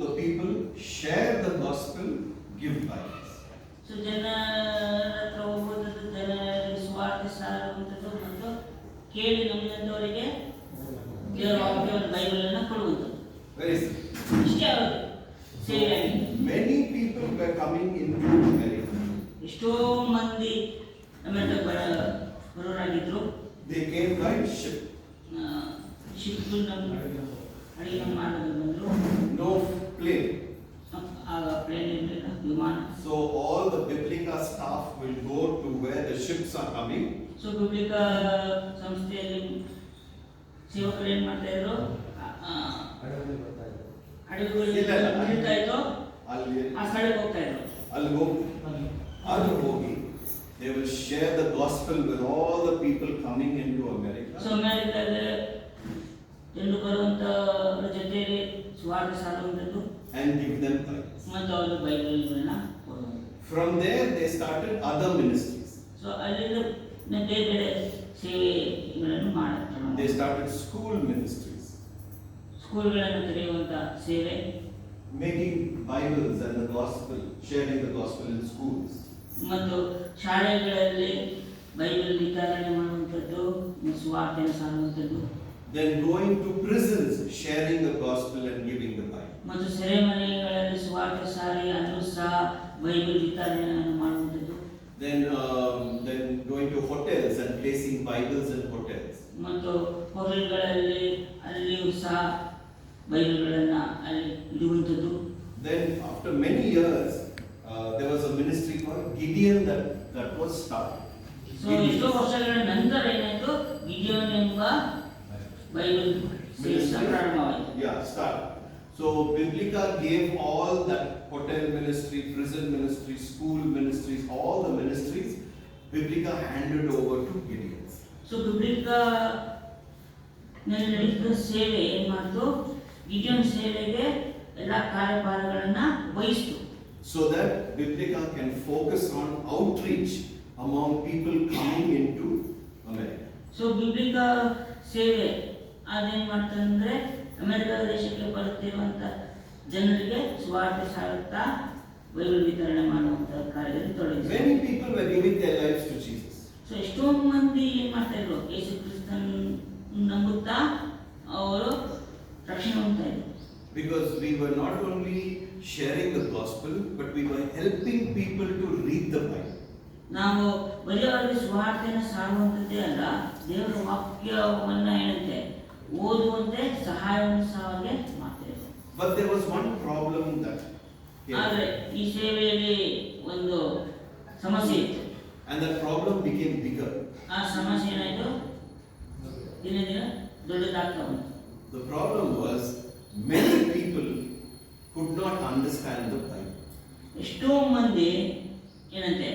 the people, share the gospel, give Bibles. So ಜನರ ಹತ್ರ ಹೋಗುವಂಥದ್ದು, ಜನರಿಗೆ ಸುವಾರ್ತೆ ಸಾರುವಂಥದ್ದು ಮತ್ತು ಕೇಳಿ ನಂಬಿದಂಥವರಿಗೆ ದೇವರ ವಾಕ್ಯವನ್ನು ಬೈಬಲನ್ನು ಕೊಡುವಂಥದ್ದು. Very simple. ಇಷ್ಟೇ ಅವರು ಸೇವೆ ಆಗಿದೆ. Many people were coming into America. ಎಷ್ಟೋ ಮಂದಿ ಅಮೆರಿಕ ಬರೋರಾಗಿದ್ರು. They came by ship. Ship ಅಡಿಗೆ ಮಾಡೋದು ಬಂದರು. No plane. ಆಗ ಪ್ಲೇನ್ ಇರಲಿಲ್ಲ, ವಿಮಾನ. So all the Biblica staff will go to where the ships are coming. So Biblica ಸಂಸ್ಥೆಯಲ್ಲಿ ಸೇವಕರು ಏನ್ ಮಾಡ್ತಾ ಇದ್ರು, ಹಡಗುಗಳಲ್ಲಿ ಇಳ್ತಾ ಇತ್ತು, ಆ ಸ್ಥಳಕ್ಕೆ ಹೋಗ್ತಾ ಇದ್ರು. ಅಲ್ಲಿ ಹೋಗಿ they will share the gospel with all the people coming into America. So ಅಮೆರಿಕದಲ್ಲಿ ಜನರು ಬರುವಂತ ಜೊತೆಯಲ್ಲಿ ಸುವಾರ್ತೆ ಸಾರುವಂಥದ್ದು And give them Bibles. ಮತ್ತು ಅವರು ಬೈಬಲ್ಗಳನ್ನ ಕೊಡುವುದು. From there they started other ministries. So ಅಲ್ಲಿಂದ ಬೇರೆ ಬೇರೆ ಸೇವೆಗಳನ್ನು ಮಾಡುತ್ತಾರೆ. They started school ministries. ಸ್ಕೂಲ್ಗಳನ್ನು ತೆರೆಯುವಂತ ಸೇವೆ, making Bibles and the gospel, sharing the gospel in schools. ಮತ್ತು ಶಾಲೆಗಳಲ್ಲಿ ಬೈಬಲ್ ವಿತರಣೆ ಮಾಡುವಂಥದ್ದು, ಸುವಾರ್ತೆಯನ್ನು ಸಾರುವಂಥದ್ದು. Then going to prisons, sharing the gospel and giving the Bible. ಮತ್ತು ಸೆರೆಮನೆಗಳಲ್ಲಿ ಸುವಾರ್ತೆ ಸಾರಿ ಅದನ್ನು ಸಹ ಬೈಬಲ್ ವಿತರಣೆಯನ್ನು ಮಾಡುವಂಥದ್ದು. Then going to hotels and placing Bibles in hotels. ಮತ್ತು ಹೋಟೆಲ್ಗಳಲ್ಲಿ ಅಲ್ಲಿಯೂ ಸಹ ಬೈಬಲ್ಗಳನ್ನು ಅಲ್ಲಿ ಇಡುವಂಥದ್ದು. Then after many years, there was a ministry called Gideon that was started. So ಎಷ್ಟೋ ವರ್ಷಗಳ ನಂತರ ಏನಾಯಿತು, ಗಿಡಿಯೋನ್ ಎಂಬ ಬೈಬಲ್ ಸೇವೆ ಪ್ರಾರಂಭವಾಯಿತು. Yeah, start. So Biblica gave all that hotel ministry, prison ministry, school ministries, all the ministries, Biblica handed over to Gideon. So Biblica ನಡೆಯುತ್ತಿದ್ದ ಸೇವೆ ಏನ್ ಮಾಡ್ತು, ಗಿಡಿಯೋನ್ ಸೇವೆಗೆ ಎಲ್ಲ ಕಾರ್ಯಭಾರಗಳನ್ನ ವಹಿಸ್ತು. So that Biblica can focus on outreach among people coming into America. So Biblica ಸೇವೆ ಅದೇನ್ ಮಾಡ್ತಂದ್ರೆ ಅಮೆರಿಕ ದೇಶಕ್ಕೆ ಬರುತ್ತಿರುವಂತ ಜನರಿಗೆ ಸುವಾರ್ತೆ ಸಾರುತ್ತಾ ಬೈಬಲ್ ವಿತರಣೆ ಮಾಡುವಂತ ಕಾರ್ಯದಲ್ಲಿ ತೊಡಗಿದ್ರು. Many people were giving their lives to Jesus. So ಎಷ್ಟೋ ಮಂದಿ ಏನ್ ಮಾಡ್ತಾ ಇದ್ರು, ಯೇಸು ಕ್ರಿಸ್ತನ್ ನಂಬುತ್ತಾ ಅವರು ರಕ್ಷಣೆ ಹೊಂದ್ತಾ ಇದ್ರು. Because we were not only sharing the gospel, but we were helping people to read the Bible. ನಾವು ಬರೀ ಅವರಿಗೆ ಸುವಾರ್ತೆಯನ್ನು ಸಾರುವಂಥದ್ದೇ ಅಲ್ಲ, ದೇವರ ವಾಕ್ಯವನ್ನ ಏನಂತೆ ಓದುವಂತೆ ಸಹಾಯವನ್ನು ಸಹ ಅವರಿಗೆ ಮಾಡ್ತೇವೆ. But there was one problem that ಆದರೆ ಈ ಸೇವೆಯಲ್ಲಿ ಒಂದು ಸಮಸ್ಯೆ ಇತ್ತು. and that problem became bigger. ಆ ಸಮಸ್ಯೆ ಏನಾಯ್ತು, ದಿನ ದಿನ ದೊಡ್ಡದಾಗ್ತಾ ಬಂತು. The problem was many people could not understand the Bible. ಎಷ್ಟೋ ಮಂದಿ ಏನಂತೆ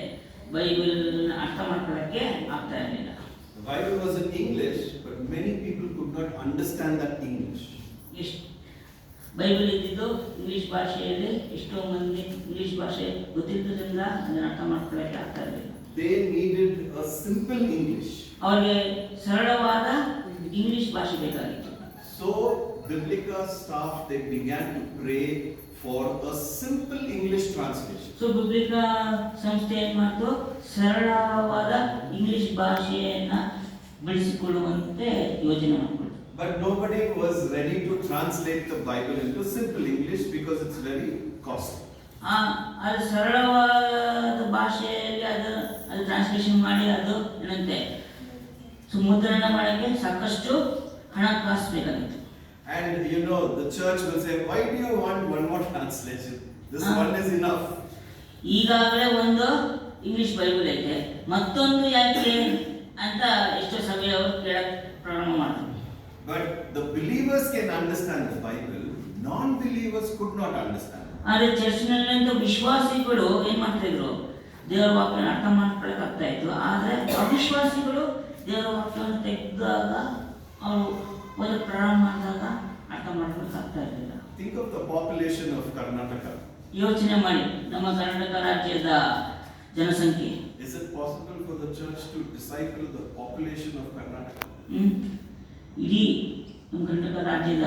ಬೈಬಲ್ ಅರ್ಥ ಮಾಡ್ಕೊಳ್ಳಕ್ಕೆ ಆಗ್ತಾ ಇರಲಿಲ್ಲ. The Bible was in English, but many people could not understand that English. Bible ಇದ್ದಿದ್ದು ಇಂಗ್ಲಿಷ್ ಭಾಷೆಯಲ್ಲಿ, ಎಷ್ಟೋ ಮಂದಿ ಇಂಗ್ಲಿಷ್ ಭಾಷೆ ಗೊತ್ತಿದ್ದರಿಂದ ಅದನ್ನು ಅರ್ಥ ಮಾಡ್ಕೊಳ್ಳಕ್ಕೆ ಆಗ್ತಾ ಇರಲಿಲ್ಲ. They needed a simple English. ಅವರಿಗೆ ಸರಳವಾದ ಇಂಗ್ಲಿಷ್ ಭಾಷೆ ಬೇಕಾಗಿತ್ತು. So Biblica staff, they began to pray for a simple English translation. So Biblica ಸಂಸ್ಥೆ ಏನ್ ಮಾಡ್ತು, ಸರಳವಾದ ಇಂಗ್ಲಿಷ್ ಭಾಷೆಯನ್ನ ಬೆಳೆಸಿಕೊಳ್ಳುವಂತೆ ಯೋಜನೆ ಮಾಡಿಕೊಳ್ತು. But nobody was ready to translate the Bible into simple English because it's very costly. ಅದು ಸರಳವಾದ ಭಾಷೆಯಲ್ಲಿ ಅದು ಟ್ರಾನ್ಸ್ಲೇಷನ್ ಮಾಡಿ ಅದು ಏನಂತೆ ಮುದ್ರಣ ಮಾಡಕ್ಕೆ ಸಾಕಷ್ಟು ಹಣಕಾಸು ಬೇಕಾಗಿತ್ತು. And you know, the church will say, why do you want one more translation? This one is enough. ಈಗಾಗಲೇ ಒಂದು ಇಂಗ್ಲಿಷ್ ಬೈಬಲ್ ಐತೆ, ಮತ್ತೊಂದು ಯಾಕೆ ಅಂತ ಎಷ್ಟೋ ಸಮಯ ಅವರು ಕೇಳಕ್ ಪ್ರಾರಂಭ ಮಾಡ್ತಾರೆ. But the believers can understand the Bible, non-believers could not understand. ಆದರೆ ಚರ್ಚ್ನಲ್ಲಿಂದ ವಿಶ್ವಾಸಿಗಳು ಏನ್ ಮಾಡ್ತಾ ಇದ್ರು, ದೇವರ ವಾಕ್ಯವನ್ನು ಅರ್ಥ ಮಾಡ್ಕೊಳಕ್ ಆಗ್ತಾ ಇತ್ತು. ಆದ್ರೆ ಅವಿಶ್ವಾಸಿಗಳು ದೇವರ ವಾಕ್ಯವನ್ನು ತೆಗೆದಾಗ ಅವರು ಓದಕ್ಕೆ ಪ್ರಾರಂಭ ಮಾಡಿದಾಗ ಅರ್ಥ ಮಾಡ್ಕೊಳಕ್ ಆಗ್ತಾ ಇರಲಿಲ್ಲ. Think of the population of Karnataka. ಯೋಚನೆ ಮಾಡಿ, ನಮ್ಮ ಕರ್ನಾಟಕ ರಾಜ್ಯದ ಜನಸಂಖ್ಯೆ. Is it possible for the church to disciple the population of Karnataka? ಇಡೀ ನಮ್ಮ ಕರ್ನಾಟಕ ರಾಜ್ಯದ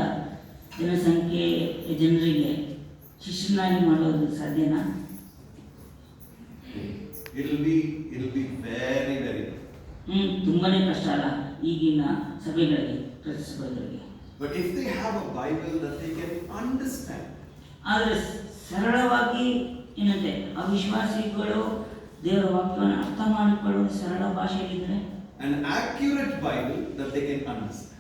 ಜನಸಂಖ್ಯೆ ಜನರಿಗೆ ಶಿಷ್ಯನಾಗಿ ಮಾಡೋದು ಸಾಧ್ಯನಾ? It'll be very, very tough. ತುಂಬಾನೇ ಕಷ್ಟ ಅಲ್ಲ ಈಗಿನ ಸಭೆಗಳಿಗೆ ಪ್ರತಿಸ್ಪರ್ಧೆಗಳಿಗೆ. But if they have a Bible that they can understand, ಆದರೆ ಸರಳವಾಗಿ ಏನಂತೆ ಅವಿಶ್ವಾಸಿಗಳು ದೇವರ ವಾಕ್ಯವನ್ನು ಅರ್ಥ ಮಾಡಿಕೊಳ್ಳುವ ಸರಳ ಭಾಷೆಯಲ್ಲಿದ್ರೆ, an accurate Bible that they can understand.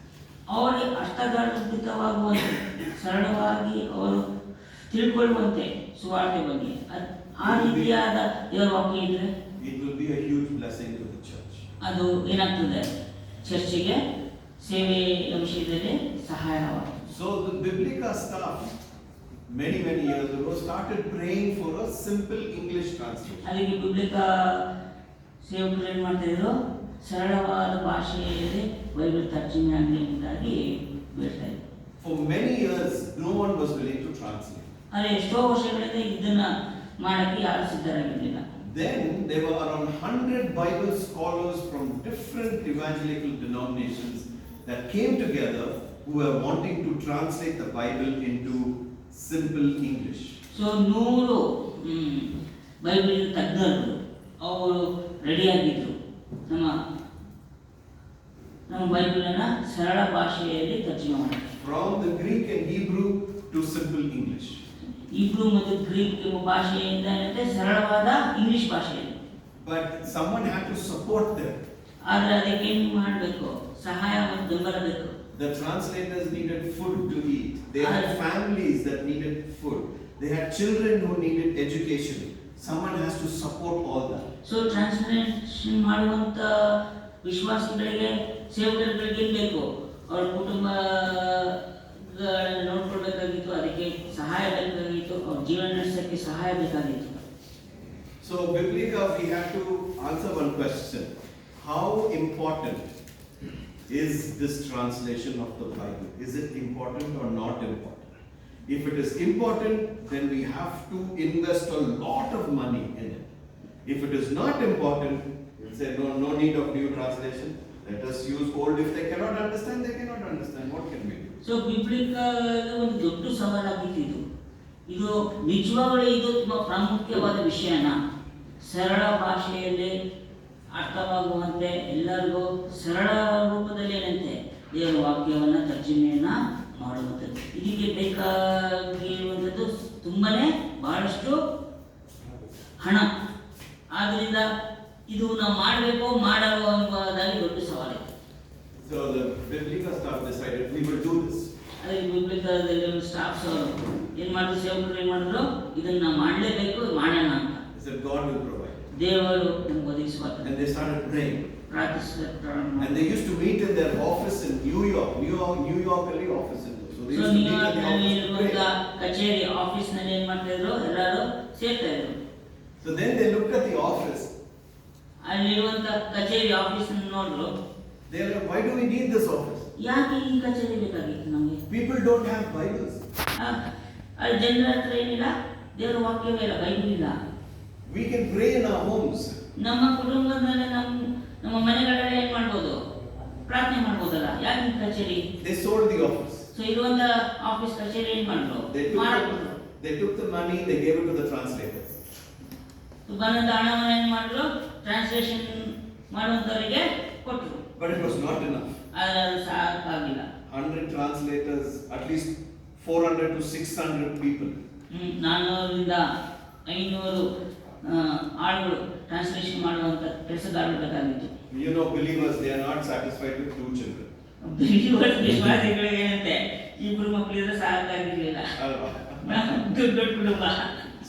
ಅವರಿಗೆ ಅರ್ಥಗರ್ಭಿತವಾಗುವಂತೆ ಸರಳವಾಗಿ ಅವರು ತಿಳ್ಕೊಳ್ಳುವಂತೆ ಸುವಾರ್ತೆ ಬಗ್ಗೆ ಆ ರೀತಿಯಾದ ದೇವರ ವಾಕ್ಯ ಇದ್ರೆ It will be a huge blessing to the church. ಅದು ಏನಾಗ್ತದೆ, ಚರ್ಚಿಗೆ ಸೇವೆಯ ವಿಷಯದಲ್ಲಿ ಸಹಾಯವಾಗ್ತದೆ. So the Biblica staff many years ago started praying for a simple English translation. ಅಲ್ಲಿಗೆ ಬಿಬ್ಲಿಕಾ ಸೇವಕರು ಏನು ಮಾಡ್ತಿದ್ರು, ಸರಳವಾದ ಭಾಷೆಯಲ್ಲಿ ಬೈಬಲ್ ತರ್ಜುಮೆ ಆಗಲಿ ಎಂಬುದಾಗಿ ಬೇಡ್ತಾ ಇದ್ರು. For many years no one was willing to translate. ಆದರೆ ಎಷ್ಟೋ ವರ್ಷಗಳಿಂದ ಇದನ್ನ ಮಾಡಕ್ಕೆ ಯಾರು ಸಿದ್ಧರಾಗಿರಲಿಲ್ಲ. Then there were around 100 Bible scholars from different evangelical denominations that came together who were wanting to translate the Bible into simple English. So 100 Bible ತಜ್ಞರು ಅವರು ರೆಡಿಯಾಗಿದ್ರು ನಮ್ಮ ಬೈಬಲನ್ನ ಸರಳ ಭಾಷೆಯಲ್ಲಿ ತರ್ಜುಮೆ ಮಾಡಿ, From the Greek and Hebrew to simple English. ಇಬ್ರು ಮತ್ತು Greek ಎಂಬ ಭಾಷೆಯಿಂದ ಏನಂತೆ ಸರಳವಾದ ಇಂಗ್ಲಿಷ್ ಭಾಷೆಯಲ್ಲಿ. But someone had to support them. ಆದರೆ ಅದಕ್ಕೆ ಏನು ಮಾಡಬೇಕು, ಸಹಾಯ ಮತ್ತು ಬೆಂಬಲ ಬೇಕು. The translators needed food to eat. They had families that needed food. They had children who needed education. Someone has to support all that. So translation ಮಾಡುವಂತ ವಿಶ್ವಾಸಿಗಳಿಗೆ ಸೇವಕರಿಗೆ ಬೇಕು, ಅವ್ರ ಕುಟುಂಬ ನೋಡ್ಕೊಳ್ಬೇಕಾಗಿತ್ತು, ಅದಕ್ಕೆ ಸಹಾಯ ಬೇಕಾಗಿತ್ತು, ಅವ್ರ ಜೀವನ ನಡೆಸೋಕ್ಕೆ ಸಹಾಯ ಬೇಕಾಗಿತ್ತು. So Biblica, we have to answer one question. How important is this translation of the Bible? Is it important or not important? If it is important, then we have to invest a lot of money in it. If it is not important, we'll say no need of new translation. Let us use old. If they cannot understand, they cannot understand. What can we do? So Biblica ಒಂದು ದೊಡ್ಡ ಸವಾಲಾಗಿತ್ತು ಇದು. ಇದು ನಿಜವಾಗಲೂ ಇದು ತುಂಬಾ ಪ್ರಾಮುಖ್ಯವಾದ ವಿಷಯನ ಸರಳ ಭಾಷೆಯಲ್ಲಿ ಅರ್ಥವಾಗುವಂತೆ ಎಲ್ಲರಿಗೂ ಸರಳ ರೂಪದಲ್ಲಿ ಏನಂತೆ ದೇವರ ವಾಕ್ಯವನ್ನ ತರ್ಜುಮೆಯನ್ನ ಮಾಡುವಂಥದ್ದು. ಇದಕ್ಕೆ ಬೇಕಾಗಿರುವಂಥದ್ದು ತುಂಬಾನೇ ಬಹಳಷ್ಟು ಹಣ. ಆದ್ರಿಂದ ಇದು ನಾವು ಮಾಡಬೇಕು ಮಾಡಲು ಎಂಬುದಾಗಿ ದೊಡ್ಡ ಸವಾಲಿದೆ. So the Biblica staff decided we will do this. ಅದಕ್ಕೆ ಬಿಬ್ಲಿಕಾದಲ್ಲಿ ಸ್ಟಾಫ್ಸ್ ಅವರು ಏನ್ ಮಾಡಿದ್ರು, ಸೇವಕರು ಏನ್ ಮಾಡಿದ್ರು, ಇದನ್ನ ನಾವು ಮಾಡಲೇಬೇಕು, ಮಾಡೋಣ ಅಂತ. They said God will provide. ದೇವರು ನಮ್ಗೆ ಒದಗಿಸುವಂತ And they started praying. ಪ್ರಾರ್ಥಿಸಲಿಕ್ಕೆ ಪ್ರಾರಂಭ And ಮಾಡಿದ್ರು. they used to meet in their office in New York ಅಲ್ಲಿ office in. So they so used to meet in the ನ್ಯೂಯಾರ್ಕ್ನಲ್ಲಿ office to ಇರುವಂತ pray. ಕಚೇರಿ office ನಲ್ಲಿ ಏನ್ ಮಾಡ್ತಾ ಇದ್ರು, ಎಲ್ಲರೂ ಸೇರ್ತಾ ಇದ್ರು. So then they looked at the office. ಅಲ್ಲಿರುವಂತ ಕಚೇರಿ ಆಫೀಸ್ ನೋಡಿದ್ರು, They were like, why do we need this office? ಯಾಕೆ ಈ ಕಚೇರಿ ಬೇಕಾಗಿತ್ತು ನಮಗೆ? People don't have Bibles. ಅಲ್ಲಿ ಜನರ ಹತ್ರ ಏನಿಲ್ಲ, ದೇವರ ವಾಕ್ಯವೇ ಇಲ್ಲ, ಬೈಬಲ್ ಇಲ್ಲ. We can pray in our homes. ನಮ್ಮ ಕುಟುಂಬದಲ್ಲಿ ನಮ್ಮ ಮನೆಗಳಲ್ಲಿ ಏನ್ ಮಾಡ್ಬೋದು, ಪ್ರಾರ್ಥನೆ ಮಾಡ್ಬೋದಲ್ಲ, ಯಾಕೆ ಈ ಕಚೇರಿ? They sold the office. So ಇರುವಂತ ಆಫೀಸ್ ಕಚೇರಿ ಏನ್ ಮಾಡಿದ್ರು, ಮಾರಾಕ್ಬಿಟ್ರು. They took the money, they gave it to the translators. ಬಂದಂತ ಹಣವನ್ನು ಏನ್ ಮಾಡಿದ್ರು, ಟ್ರಾನ್ಸ್ಲೇಷನ್ ಮಾಡುವಂತವರಿಗೆ ಕೊಟ್ಟರು. But it was not enough. ಆದ್ರೆ ಅದು ಸಾಕಾಗಿಲ್ಲ. 100 translators, at least 400 to 600 people. 400ರಿಂದ 500 ಆಳುಗಳು ಟ್ರಾನ್ಸ್ಲೇಷನ್ ಮಾಡುವಂತ ಕೆಲಸಗಾರರು ಬೇಕಾಗಿತ್ತು. You know, believers, they are not satisfied with 2 children. ವಿಶ್ವಾಸಿಗಳಿಗೆ ಏನಂತೆ, ಇಬ್ರು ಮಕ್ಕಳಿದ್ರೆ ಸಾಕಾಗಿರ್ಲಿಲ್ಲ, ದೊಡ್ಡ ಕುಟುಂಬ.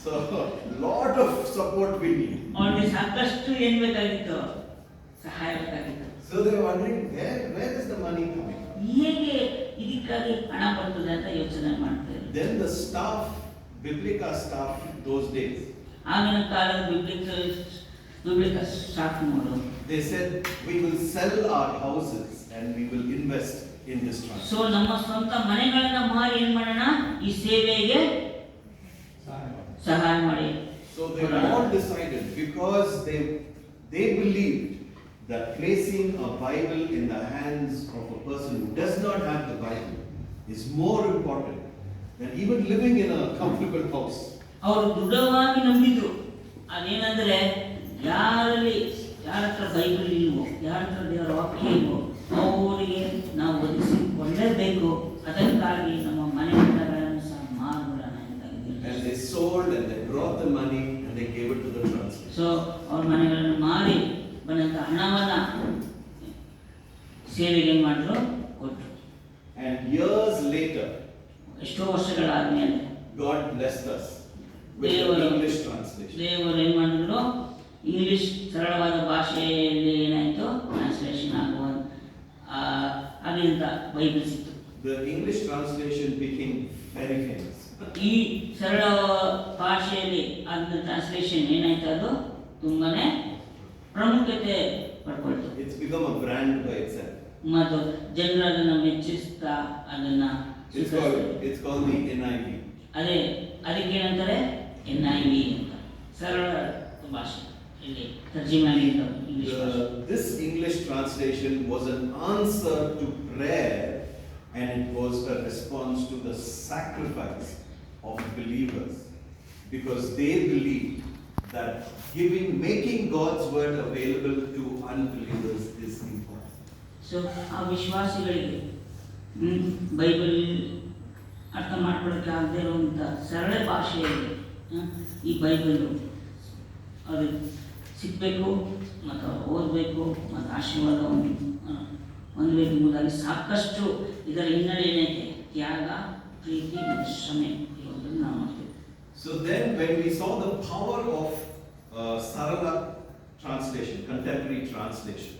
So lot of support we need. ಅವ್ರಿಗೆ ಸಾಕಷ್ಟು ಏನ್ ಬೇಕಾಗಿತ್ತು, ಸಹಾಯ ಬೇಕಾಗಿತ್ತು. So they were wondering where is the money coming from? ಹೇಗೆ ಇದಕ್ಕಾಗಿ ಹಣ ಬರ್ತದೆ ಅಂತ ಯೋಚನೆ ಮಾಡ್ತಾರೆ. Then the staff, Biblica staff those days, ಆಗಿನ ಕಾಲದ ಬಿಬ್ಲಿಕಾ ಸ್ಟಾಫ್ ನೋಡು, they said we will sell our houses and we will invest in this translation. So ನಮ್ಮ ಸ್ವಂತ ಮನೆಗಳನ್ನ ಮಾರಿ ಏನ್ ಮಾಡೋಣ, ಈ ಸೇವೆಗೆ ಸಹಾಯ ಮಾಡಿ. So they all decided, because they believed that placing a Bible in the hands of a person who does not have the Bible is more important and even living in a comfortable house. ಅವರು ದೃಢವಾಗಿ ನಂಬಿದ್ರು. ಅದೇನಂದ್ರೆ ಯಾರಲ್ಲಿ ಯಾರ ಹತ್ರ Bible ಇಲ್ವೋ, ಯಾರ ಹತ್ರ ದೇವರ ವಾಕ್ಯ ಇಲ್ವೋ ಅವರಿಗೆ ನಾವು ಒದಗಿಸಿಕೊಳ್ಳಲೇಬೇಕು. ಅದಕ್ಕಾಗಿ ನಮ್ಮ ಮನೆ ಮಠಗಳನ್ನು ಸಹ ಮಾರ್ಬಿಡೋಣ ಅಂತ ಹೇಳಿದ್ರು. And they sold and they brought the money and they gave it to the translation. So ಅವ್ರ ಮನೆಗಳನ್ನು ಮಾರಿ ಬಂದಂತ ಹಣವನ್ನ ಸೇವೆಗೆ ಮಾಡಿದ್ರು, ಕೊಟ್ಟರು. And years later, ಎಷ್ಟೋ ವರ್ಷಗಳಾದ್ಮೇಲೆ God blessed us with the English translation. ದೇವರು ಏನ್ ಮಾಡಿದ್ರು, ಇಂಗ್ಲಿಷ್ ಸರಳವಾದ ಭಾಷೆಯಲ್ಲಿ ಏನಾಯ್ತು ಟ್ರಾನ್ಸ್ಲೇಷನ್ ಆಗುವ ಆಗಿಂತ ಬೈಬಲ್ ಸಿಕ್ತು. The English translation became very famous. ಈ ಸರಳ ಭಾಷೆಯಲ್ಲಿ ಅದನ್ನ ಟ್ರಾನ್ಸ್ಲೇಷನ್ ಏನಾಯ್ತು, ಅದು ತುಂಬಾನೇ ಪ್ರಾಮುಖ್ಯತೆ ಪಡ್ಕೊಳ್ತು. It's become a brand by itself. ಮತ್ತು ಜನರು ಅದನ್ನ ಮೆಚ್ಚಿಸ್ತಾ ಅದನ್ನ It's called the NIV. ಅದೇ ಅದಕ್ಕೆ ಏನಂತಾರೆ NIV ಅಂತ, ಸರಳ ಭಾಷೆ ಇಲ್ಲಿ ತರ್ಜಿಮೆ ಇಂಗ್ಲಿಷ್ ಭಾಷೆ. This English translation was an answer to prayer, and it was a response to the sacrifice of believers, because they believed that making God's word available to unbelievers is important. So ಆ ವಿಶ್ವಾಸಿಗಳಿಗೆ Bible ಅರ್ಥ ಮಾಡ್ಕೊಳ್ಳೋಕೆ ಆಗದೆ ಇರುವಂಥ ಸರಳ ಭಾಷೆಯಲ್ಲಿ ಈ Bible ಅದು ಸಿಗಬೇಕು ಮತ್ತು ಅವ್ರು ಓದಬೇಕು ಮತ್ತು ಆಶೀರ್ವಾದವನ್ನು ಹೊಂದಬೇಕು ಎಂಬುದಾಗಿ ಸಾಕಷ್ಟು ಇದರ ಹಿನ್ನೆಲೆ ಏನೈತೆ, ತ್ಯಾಗ, ಪ್ರೀತಿ ಮತ್ತು ಶ್ರಮೆ ಇರುವುದನ್ನು ನಾವು ನೋಡ್ತೀವಿ. So then when we saw the power of Sarala translation, contemporary translation,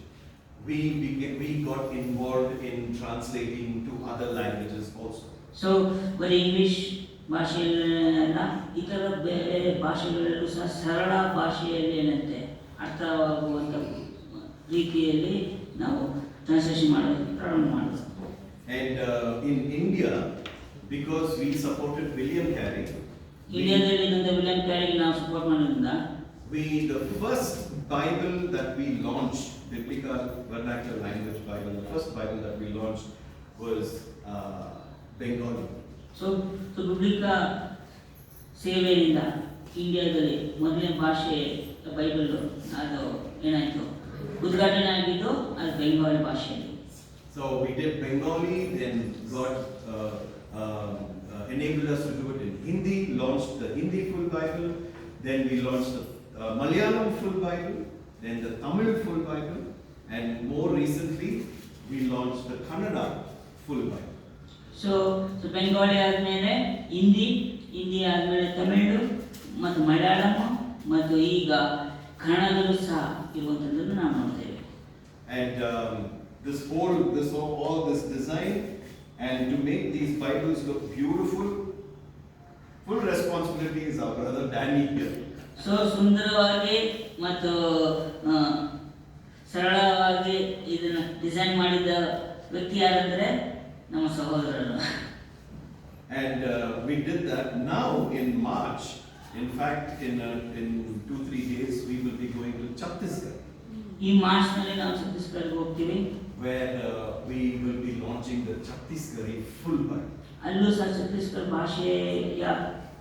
we got involved in translating to other languages also. So ಬರೀ ಇಂಗ್ಲಿಷ್ ಭಾಷೆಯಲ್ಲ, ಇತರ ಬೇರೆ ಭಾಷೆಗಳಲ್ಲೂ ಸಹ ಸರಳ ಭಾಷೆಯಲ್ಲಿ ಏನಂತೆ ಅರ್ಥವಾಗುವಂಥ ರೀತಿಯಲ್ಲಿ ನಾವು ಟ್ರಾನ್ಸ್ಲೇಷನ್ ಮಾಡೋದಕ್ಕೆ ಪ್ರಾರಂಭ ಮಾಡಿದ್ವಿ. And in India, because we supported William Carey, ಇಂಡಿಯಾದಲ್ಲಿ ವಿಲಿಯಂ ಕ್ಯಾರಿಗೆ ನಾವು ಸಪೋರ್ಟ್ ಮಾಡೋದ್ರಿಂದ the first Bible that we launched, Biblical Vernacular Language Bible, the first Bible that we launched was Bengali. So Biblica ಸೇವೆಯಿಂದ ಇಂಡಿಯಾದಲ್ಲಿ ಮೊದಲನೇ ಭಾಷೆ ಬೈಬಲ್ ಅದು ಏನಾಯಿತು ಉದ್ಘಾಟನೆ ಆಗಿದ್ದು, ಅದು ಬೆಂಗಾಲಿ ಭಾಷೆಯಲ್ಲಿ. So we did Bengali, then God enabled us to do it in Hindi, launched the Hindi full Bible, then we launched the Malayalam full Bible, then the Tamil full Bible, and more recently we launched the Kannada full Bible. So Bengali ಆದಮೇಲೆ ಹಿಂದಿ ಆದಮೇಲೆ ತಮಿಳು ಮತ್ತು ಮಲಯಾಳಂ ಮತ್ತು ಈಗ ಕನ್ನಡದಲ್ಲೂ ಸಹ ಇರುವಂಥದ್ದನ್ನು ನಾವು ನೋಡ್ತೇವೆ. And all this design, and to make these Bibles look beautiful, full responsibility is our brother Danny here. So ಸುಂದರವಾಗಿ ಮತ್ತು ಸರಳವಾಗಿ ಇದನ್ನು ಡಿಸೈನ್ ಮಾಡಿದ ವ್ಯಕ್ತಿ ಯಾರಂದರೆ ನಮ್ಮ ಸಹೋದರರು. And we did that. Now in March, in fact in 2-3 days we will be going to Chhattisgarh. ಈ ಮಾರ್ಚ್ನಲ್ಲಿ ನಾವು ಛತ್ತೀಸ್ಗಢಕ್ಕೆ ಹೋಗ್ತೀವಿ, where we will be launching the Chhattisgarhi full Bible. ಅಲ್ಲೂ ಸಹ ಛತ್ತೀಸ್ಗಢ ಭಾಷೆಯ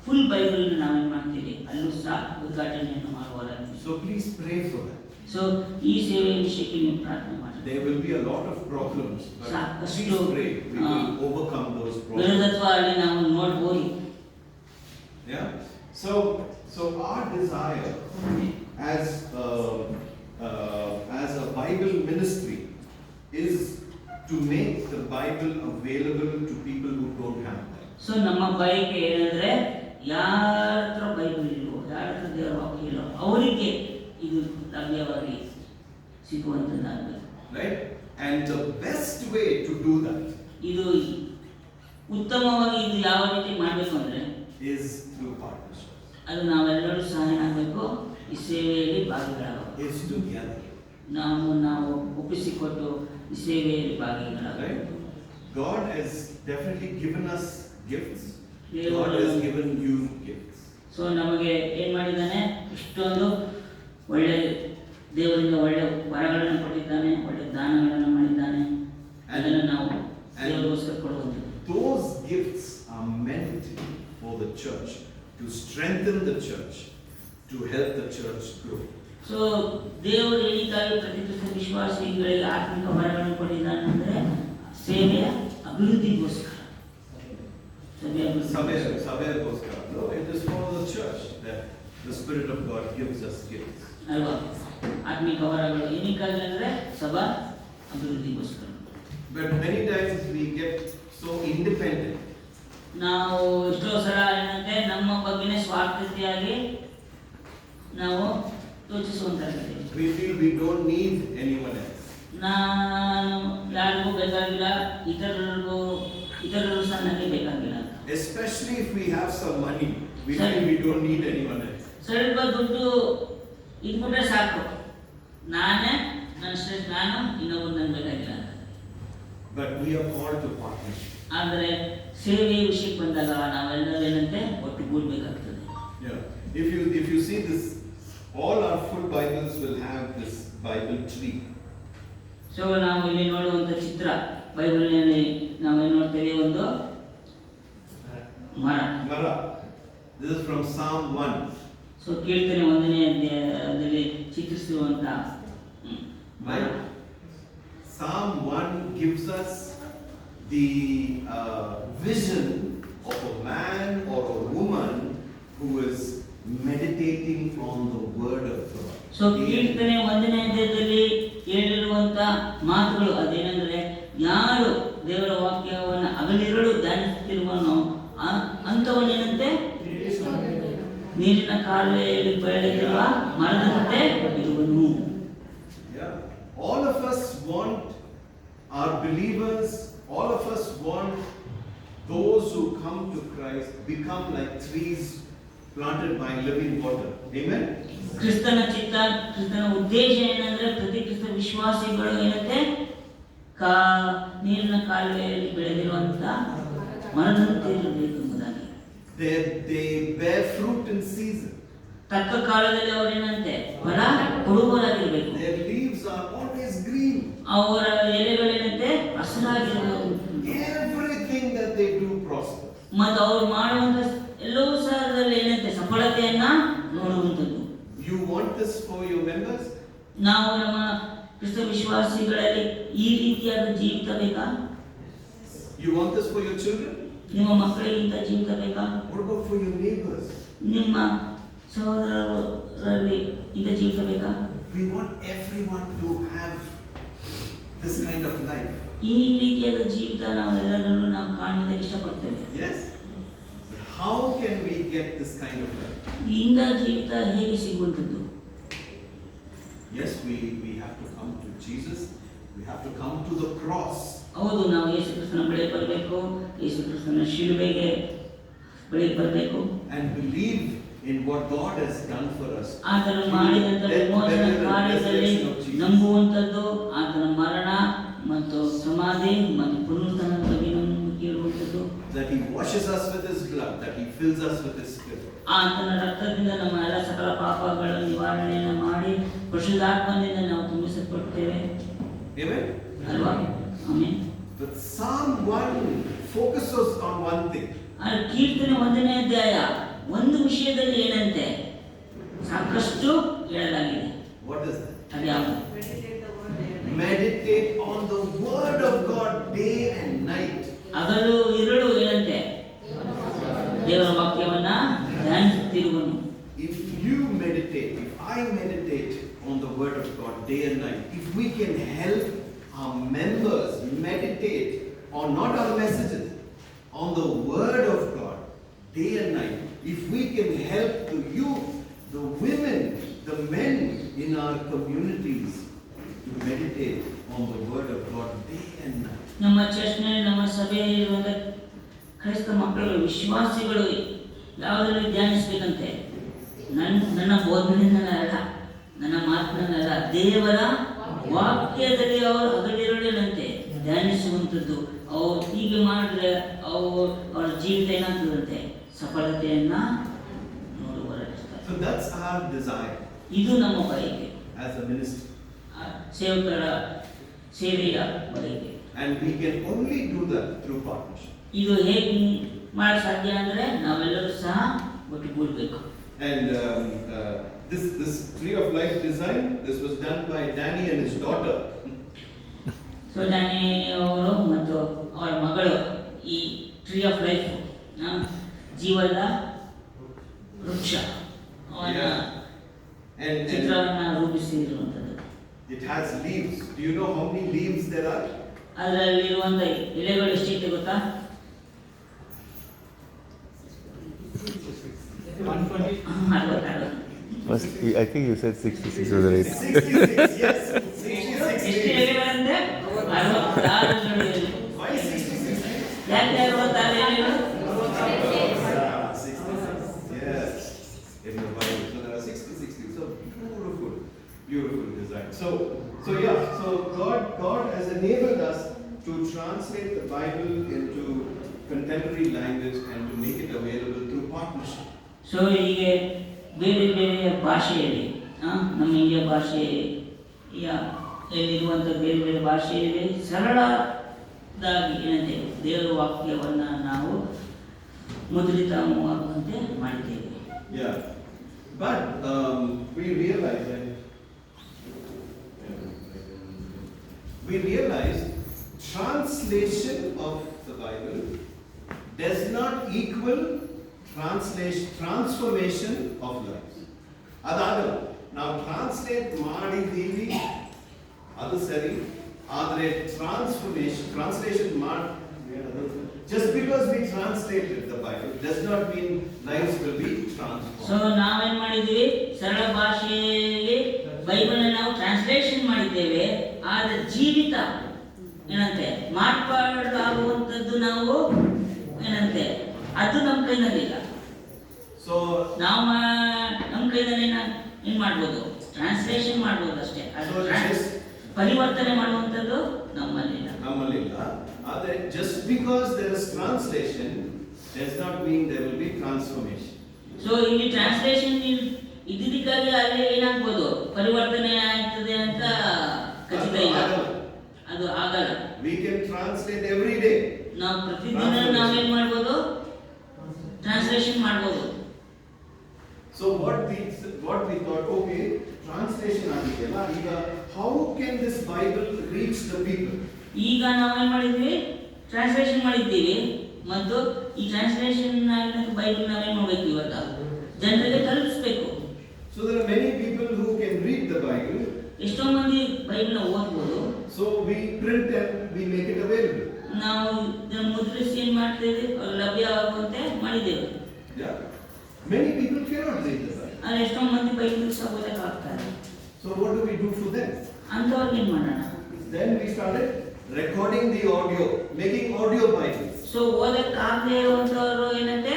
ಫುಲ್ ಬೈಬಲ್ ನಾವೇನು ಮಾಡ್ತೀವಿ, ಅಲ್ಲೂ ಸಹ ಉದ್ಘಾಟನೆಯನ್ನು ಮಾಡುವುದಾಗಿದೆ. So please pray for that. So ಈ ಸೇವೆಯ ವಿಷಯಕ್ಕೆ ನೀವು ಪ್ರಾರ್ಥನೆ ಮಾಡಿ. There will be a lot of problems, but ಸಾಕಷ್ಟು please pray. We will overcome those problems. ವಿರೋಧತ್ವ ಅಲ್ಲಿ ನಾವು ನೋಡ್ಬೋದು. Yeah. So our desire as a Bible ministry is to make the Bible available to people who don't have that. So ನಮ್ಮ ಬಯಕೆ ಏನಂದ್ರೆ ಯಾರ ಹತ್ರ Bible ಇಲ್ವೋ, ಯಾರ ಹತ್ರ ದೇವರ ವಾಕ್ಯ ಇಲ್ಲೋ ಅವರಿಗೆ ಇದು ಲಭ್ಯವಾಗಿ ಸಿಗುವಂಥದ್ದಾಗಬೇಕು. Right? And the best way to do that ಇದು ಉತ್ತಮವಾಗಿ ಇದು ಯಾವ ರೀತಿ ಮಾಡಬೇಕು ಅಂದರೆ is through partnership. ಅದು ನಾವೆಲ್ಲರೂ ಸಹ ಏನಾಗಬೇಕು, ಈ ಸೇವೆಯಲ್ಲಿ ಭಾಗಿಗಳಾಗಬೇಕು. Is together. ನಾವು ಒಪ್ಪಿಸಿಕೊಟ್ಟು ಈ ಸೇವೆಯಲ್ಲಿ ಭಾಗಿಗಳಾಗಬೇಕು. God has definitely given us gifts. Yeah. God has given you gifts. So ನಮಗೆ ಏನು ಮಾಡಿದ್ದಾನೆ, ಇಷ್ಟೊಂದು ಒಳ್ಳೆ ದೇವರಿಂದ ಒಳ್ಳೆ ವರಗಳನ್ನು ಕೊಟ್ಟಿದ್ದಾನೆ, ಒಳ್ಳೆ ದಾನಗಳನ್ನು ಮಾಡಿದ್ದಾನೆ. ಅದನ್ನು ನಾವು ದೇವರಿಗೋಸ್ಕರ ಕೊಡುವಂಥದ್ದು. Those gifts are meant to strengthen the church, to help the church grow. So ದೇವರು ಏನಕ್ಕಾಗಿ ಪ್ರತಿ ಕ್ರಿಸ್ತ ವಿಶ್ವಾಸಿಗಳಿಗೆ ಆತ್ಮಿಕ ವರಗಳನ್ನು ಕೊಟ್ಟಿದ್ದಾನೆ ಅಂದರೆ ಸೇವೆಯ ಅಭಿವೃದ್ಧಿಗೋಸ್ಕರ. Sabyagoskara. No, it is for the church that the Spirit of God gives us gifts. ಅಲ್ವಾ? ಆತ್ಮಿಕ ವರಗಳು ಏನಕ್ಕಾಗಿ ಅಂದರೆ ಸಭಾ ಅಭಿವೃದ್ಧಿಗೋಸ್ಕರ. But many times we get so independent. ನಾವು ಎಷ್ಟೋ ಸಲ ಏನಂತೆ ನಮ್ಮ ಬಗ್ಗೆನೇ ಸ್ವಾರ್ಥತೆಯಾಗಿ ನಾವು ಯೋಚಿಸುವಂತಾಗಿದೆ. We feel we don't need anyone else. ನಾನು ಯಾರಿಗೂ ಬೇಕಾಗಿಲ್ಲ, ಇತರರು ಸಹ ನನಗೆ ಬೇಕಾಗಿಲ್ಲ. Especially if we have some money, we feel we don't need anyone else. ಸ್ವಲ್ಪ ದುಡ್ಡು ಇಟ್ಬಿಟ್ರೆ ಸಾಕು, ನಾನೇ ನನ್ನ ಶ್ರೇಷ್ಠ, ನಾನು ಇನ್ನೊಬ್ಬರು ನನಗೆ ಬೇಕಾಗಿಲ್ಲ. But we are called to partnership. ಆದರೆ ಸೇವೆಯ ವಿಷಯಕ್ಕೆ ಬಂದಾಗ ನಾವೆಲ್ಲರೂ ಏನಂತೆ ಒಟ್ಟುಗೂಡಬೇಕಾಗ್ತದೆ. Yeah. If you see this, all our full Bibles will have this Bible tree. So ನಾವು ಇಲ್ಲಿ ನೋಡುವಂತ ಚಿತ್ರ ಬೈಬಲ್ನಲ್ಲಿ ನಾವೇನು ನೋಡ್ತೇವೆ, ಒಂದು ಮರ. This is from Psalm 1. So ಕೀರ್ತನೆ 1ನೇ ಅಧ್ಯಾಯದಲ್ಲಿ ಚಿತ್ರಿಸಿರುವಂತ ಮರ. Psalm 1 gives us the vision of a man or a woman who is meditating on the word of God. So ಕೀರ್ತನೆ 1ನೇ ಅಧ್ಯಾಯದಲ್ಲಿ ಹೇಳಿರುವಂತ ಮಾತುಗಳು ಅದೇನೆಂದರೆ, ಯಾರು ದೇವರ ವಾಕ್ಯವನ್ನು ಹಗಲಿರುಳು ಧ್ಯಾನಿಸುತ್ತಿರುವನೋ ಅಂಥವನೇನಂತೆ ನೀರಿನ ಕಾಲುವೆಯಲ್ಲಿ ಬೆಳೆದಿರುವ ಮರದಂತೆ ಇರುವನು. All of us want our believers, all of us want those who come to Christ become like trees planted by living water. Amen. ಕ್ರಿಸ್ತನ ಚಿತ್ತ, ಕ್ರಿಸ್ತನ ಉದ್ದೇಶ ಏನಂದ್ರೆ ಪ್ರತಿ ಕ್ರಿಸ್ತ ವಿಶ್ವಾಸಿಗಳು ಏನಂತೆ ನೀರಿನ ಕಾಲುವೆಯಲ್ಲಿ ಬೆಳೆದಿರುವಂತ ಮರದಂತೆ ಇರಬೇಕು ಎಂಬುದಾಗಿ. They bear fruit in season. ತಕ್ಕ ಕಾಲದಲ್ಲಿ ಅವರು ಏನಂತೆ ಫಲ ಕೊಡುವವರಾಗಿರಬೇಕು. Their leaves are always green. ಅವರ ಎಲೆಗಳೇನಂತೆ ಹಸಿರಾಗಿರಬೇಕು. Everything that they do prospers. ಮತ್ತು ಅವರು ಮಾಡುವಂತ ಎಲ್ಲವೂ ಸಹ ಏನಂತೆ ಸಫಲತೆಯನ್ನ ನೋಡುವಂಥದ್ದು. You want this for your members? ನಾವು ನಮ್ಮ ಕ್ರಿಸ್ತ ವಿಶ್ವಾಸಿಗಳಲ್ಲಿ ಈ ರೀತಿಯಾದ ಜೀವಿತ ಬೇಕಾ? You want this for your children? ನಿಮ್ಮ ಮಕ್ಕಳಿಗೆ ಇಂಥ ಜೀವಿತ ಬೇಕಾ? What about for your neighbors? ನಿಮ್ಮ ಸಹೋದರರಲ್ಲಿ ಇಂಥ ಜೀವಿತ ಬೇಕಾ? We want everyone to have this kind of life. ಈ ರೀತಿಯಾದ ಜೀವಿತ ನಾವೆಲ್ಲರನ್ನು ನಾವು ಕಾಣುವುದಕ್ಕೆ ಇಷ್ಟಪಡ್ತೇವೆ. Yes? But how can we get this kind of life? ಇಂಥ ಜೀವಿತ ಹೇಗೆ ಸಿಗುವಂಥದ್ದು? Yes, we have to come to Jesus. We have to come to the cross. ಹೌದು, ನಾವು ಯೇಸು ಕ್ರಿಸ್ತನ ಬಳಿ ಬರಬೇಕು, ಯೇಸು ಕ್ರಿಸ್ತನ ಶಿಲುಬೆಗೆ ಬಳಿ ಬರಬೇಕು. And believe in what God has done for us. ಆತನು ಮಾಡಿದಂಥ ವಿಮೋಚನ ಕಾರ್ಯದಲ್ಲಿ ನಂಬುವಂಥದ್ದು, ಆತನ ಮರಣ ಮತ್ತು ಸಮಾಧಿ ಮತ್ತು ಪುನರುತ್ಥಾನದ ಬಗ್ಗೆ ನಂಬಿಕೆ ಇರುವಂಥದ್ದು. That He washes us with His blood, that He fills us with His Spirit. ಆತನ ರಕ್ತದಿಂದ ನಮ್ಮ ಎಲ್ಲ ಸಕಲ ಪಾಪಗಳ ನಿವಾರಣೆಯನ್ನು ಮಾಡಿ ಪರಿಶುದ್ಧಾತ್ಮದಿಂದ ನಾವು ತುಂಬಿಸಲ್ಪಡುತ್ತೇವೆ. Amen? ಅಲ್ವಾ? Amen. But Psalm 1 focuses on one thing. ಕೀರ್ತನೆ 1ನೇ ಅಧ್ಯಾಯ ಒಂದು ವಿಷಯದಲ್ಲಿ ಏನಂತೆ ಸಾಕಷ್ಟು ಹೇಳಲಾಗಿದೆ. What is that? ಅದ್ಯಾವುದು? Meditate on the word of God day and night. ಹಗಲು ಇರುಳು ಏನಂತೆ ದೇವರ ವಾಕ್ಯವನ್ನ ಧ್ಯಾನಿಸುತ್ತಿರುವನು. If you meditate, if I meditate on the word of God day and night, if we can help our members meditate on not our messages, on the word of God day and night, if we can help the youth, the women, the men in our communities to meditate on the word of God day and night. ನಮ್ಮ ಚರ್ಚ್ನಲ್ಲಿ ನಮ್ಮ ಸಭೆಯಲ್ಲಿ ಇರುವಂತ ಕ್ರೈಸ್ತ ಮಕ್ಕಳು ವಿಶ್ವಾಸಿಗಳು ಯಾವುದರಲ್ಲಿ ಧ್ಯಾನಿಸಬೇಕಂತೆ ನನ್ನ ಬೋಧನೆಯಿಂದ ಅಲ್ಲ, ನನ್ನ ಮಾತಿನಲ್ಲ, ದೇವರ ವಾಕ್ಯದಲ್ಲಿ ಅವರು ಹಗಲಿರುಳಂತೆ ಧ್ಯಾನಿಸುವಂಥದ್ದು. ಅವ್ರು ಹೀಗೆ ಮಾಡಿದ್ರೆ ಅವರ ಜೀವಿತ ಏನಾಗ್ತದಂತೆ ಸಫಲತೆಯನ್ನ ನೋಡುವರಾಗಿರ್ತಾರೆ. So that's our desire ಇದು ನಮ್ಮ ಬಯಕೆ as a ministry. ಸೇವಕರ ಸೇವೆಯ ಬಯಕೆ. And we can only do that through partnership. ಇದು ಹೇಗೆ ಮಾಡಲು ಸಾಧ್ಯ ಅಂದರೆ ನಾವೆಲ್ಲರೂ ಸಹ ಒಟ್ಟಿಗೆ ಕೂಡಬೇಕು. And this tree of life design, this was done by Danny and his daughter. So Danny ಅವರು ಮತ್ತು ಅವರ ಮಗಳು ಈ ಟ್ರೀ ಆಫ್ ಲೈಫ್ ಜೀವದ ವೃಕ್ಷ ಅವನ And ಚಿತ್ರವನ್ನು ರೂಪಿಸಿರುವಂಥದ್ದು. it has leaves. Do you know how many leaves there are? ಅದರಲ್ಲಿರುವಂಥ ಎಲೆಗಳು ಎಷ್ಟಿದೆ ಗೊತ್ತಾ? 66. First, I think you said 66 was right. 66, yes. 66 ಎಷ್ಟು leaves. ಎಲೆಗಳಂತೆ? 66 ಎಲೆಗಳು. Why 66? ಯಾಕೆ 66 ಎಲೆಗಳು? 66. Yes. In the Bible. So there are 66 leaves. So beautiful, beautiful design. So yeah. So God has enabled us to translate the Bible into contemporary language and to make it available through partnership. So ಹೀಗೆ ಬೇರೆ ಬೇರೆ ಭಾಷೆಯಲ್ಲಿ ನಮ್ಮ India ಭಾಷೆಯಲ್ಲಿರುವಂಥ ಬೇರೆ ಬೇರೆ ಭಾಷೆಯಲ್ಲಿ ಸರಳದಾಗಿ ಏನಂತೆ ದೇವರ ವಾಕ್ಯವನ್ನು ನಾವು ಮುದ್ರಿತವಾಗುವಂತೆ ಮಾಡಿದ್ದೇವೆ. Yeah, but we realize translation of the Bible does not equal transformation of lives. ಅದಾಗಲ್ಲ. ನಾವು ಟ್ರಾನ್ಸ್ಲೇಟ್ ಮಾಡಿದ್ದೀವಿ, ಅದು ಸರಿ, ಆದರೆ translation just because we translated the Bible does not mean lives will be transformed. So ನಾವೇನ್ ಮಾಡಿದ್ದೀವಿ, ಸರಳ ಭಾಷೆಯಲ್ಲಿ ಬೈಬಲ್ ನಾವು ಟ್ರಾನ್ಸ್ಲೇಷನ್ ಮಾಡಿದ್ದೇವೆ, ಆದರೆ ಜೀವಿತ ಏನಂತೆ ಮಾರ್ಪಾಡಾಗುವಂಥದ್ದು ನಾವು ಏನಂತೆ ಅದು ನಮ್ಮ ಕೈನಲ್ಲಿಲ್ಲ. So ನಾವು ನಮ್ಮ ಕೈನಲ್ಲಿ ಏನು ಮಾಡ್ಬೋದು, ಟ್ರಾನ್ಸ್ಲೇಷನ್ ಮಾಡ್ಬೋದು ಅಷ್ಟೇ, ಪರಿವರ್ತನೆ ಮಾಡುವಂಥದ್ದು ನಮ್ಮಲ್ಲಿಲ್ಲ. ಆದರೆ just because there is translation does not mean there will be transformation. So ಇಲ್ಲಿ ಟ್ರಾನ್ಸ್ಲೇಷನ್ ಇದ್ದಿದ್ದಕ್ಕಾಗಿ ಅಲ್ಲಿ ಏನಾಗ್ಬೋದು, ಪರಿವರ್ತನೆ ಆಗ್ತದೆ ಅಂತ ಖಚಿತ ಇಲ್ಲ, ಅದು ಆಗಲ್ಲ. We can translate every day. ನಾವು ಪ್ರತಿದಿನ ನಾವೇನ್ ಮಾಡ್ಬೋದು, ಟ್ರಾನ್ಸ್ಲೇಷನ್ ಮಾಡ್ಬೋದು. So what we thought, okay, translation ಆಗಿದೆಯಲ್ಲ, ಈಗ how can this Bible reach the people? ಈಗ ನಾವೇನ್ ಮಾಡಿದ್ವಿ, ಟ್ರಾನ್ಸ್ಲೇಷನ್ ಮಾಡಿದ್ದೀವಿ, ಮತ್ತು ಈ ಟ್ರಾನ್ಸ್ಲೇಷನ್ ಬೈಬಲ್ ನಾವೇನ್ ಮಾಡ್ಬೇಕು, ಇವತ್ತು ಜನರಿಗೆ ತಲುಪಿಸ್ಬೇಕು. So there are many people who can read the Bible. ಎಷ್ಟೋ ಮಂದಿ ಬೈಬಲ್ನ ಓದ್ಬೋದು. So we print and we make it available. ನಾವು ಮುದ್ರಿಸಿ ಏನ್ ಮಾಡ್ತೇವೆ, ಲಭ್ಯ ಆಗುವಂತೆ ಮಾಡಿದ್ದೇವೆ. Yeah. Many people cannot read the Bible. ಅಲ್ಲಿ ಎಷ್ಟೋ ಮಂದಿ ಬೈಬಲ್ ಓದಕ್ಕೆ ಆಗ್ತಾರೆ. So what do we do for them? ಅಂಥವ್ರಿಗೆ ಏನ್ ಮಾಡೋಣ? Then we started recording the audio, making audio Bibles. So ಓದಕ್ಕಾಗದೇ ಇರುವಂತವರು ಏನಂತೆ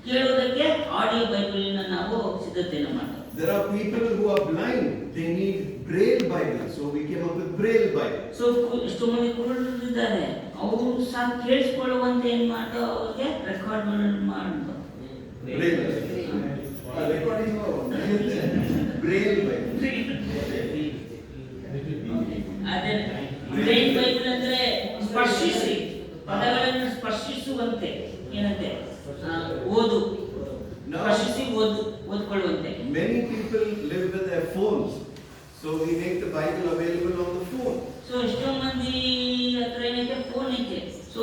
ಕೇಳುವುದಕ್ಕೆ ಆಡಿಯೋ ಬೈಬಲಿನ ನಾವು ಸಿದ್ಧತೆಯನ್ನು ಮಾಡ್ತೇವೆ. There are people who are blind, they need Braille Bible, so we came up with Braille Bible. So ಎಷ್ಟೋ ಮಂದಿ ಕುರುಡರಿದ್ದಾರೆ, ಅವರು ಸಹ ಕೇಳಿಸ್ಕೊಳ್ಳುವಂತೆ ಏನ್ ಮಾಡ್ತೇವೆ, ಅವ್ರಿಗೆ ರೆಕಾರ್ಡ್ ಮಾಡೋದು Braille. Recording Braille Bible. ಅದೇ ಬ್ರೈನ್ ಬೈಬಲ್ ಅಂದ್ರೆ ಸ್ಪರ್ಶಿಸಿ, ಪದಗಳನ್ನು ಸ್ಪರ್ಶಿಸುವಂತೆ ಏನಂತೆ ಓದು, ಸ್ಪರ್ಶಿಸಿ ಓದ್ಕೊಳ್ಳುವಂತೆ. Many people live with their phones, so we make the Bible available on the phone. So ಎಷ್ಟೋ ಮಂದಿ ಹತ್ರ ಏನೈತೆ, ಫೋನ್ ಐತೆ. ಸೊ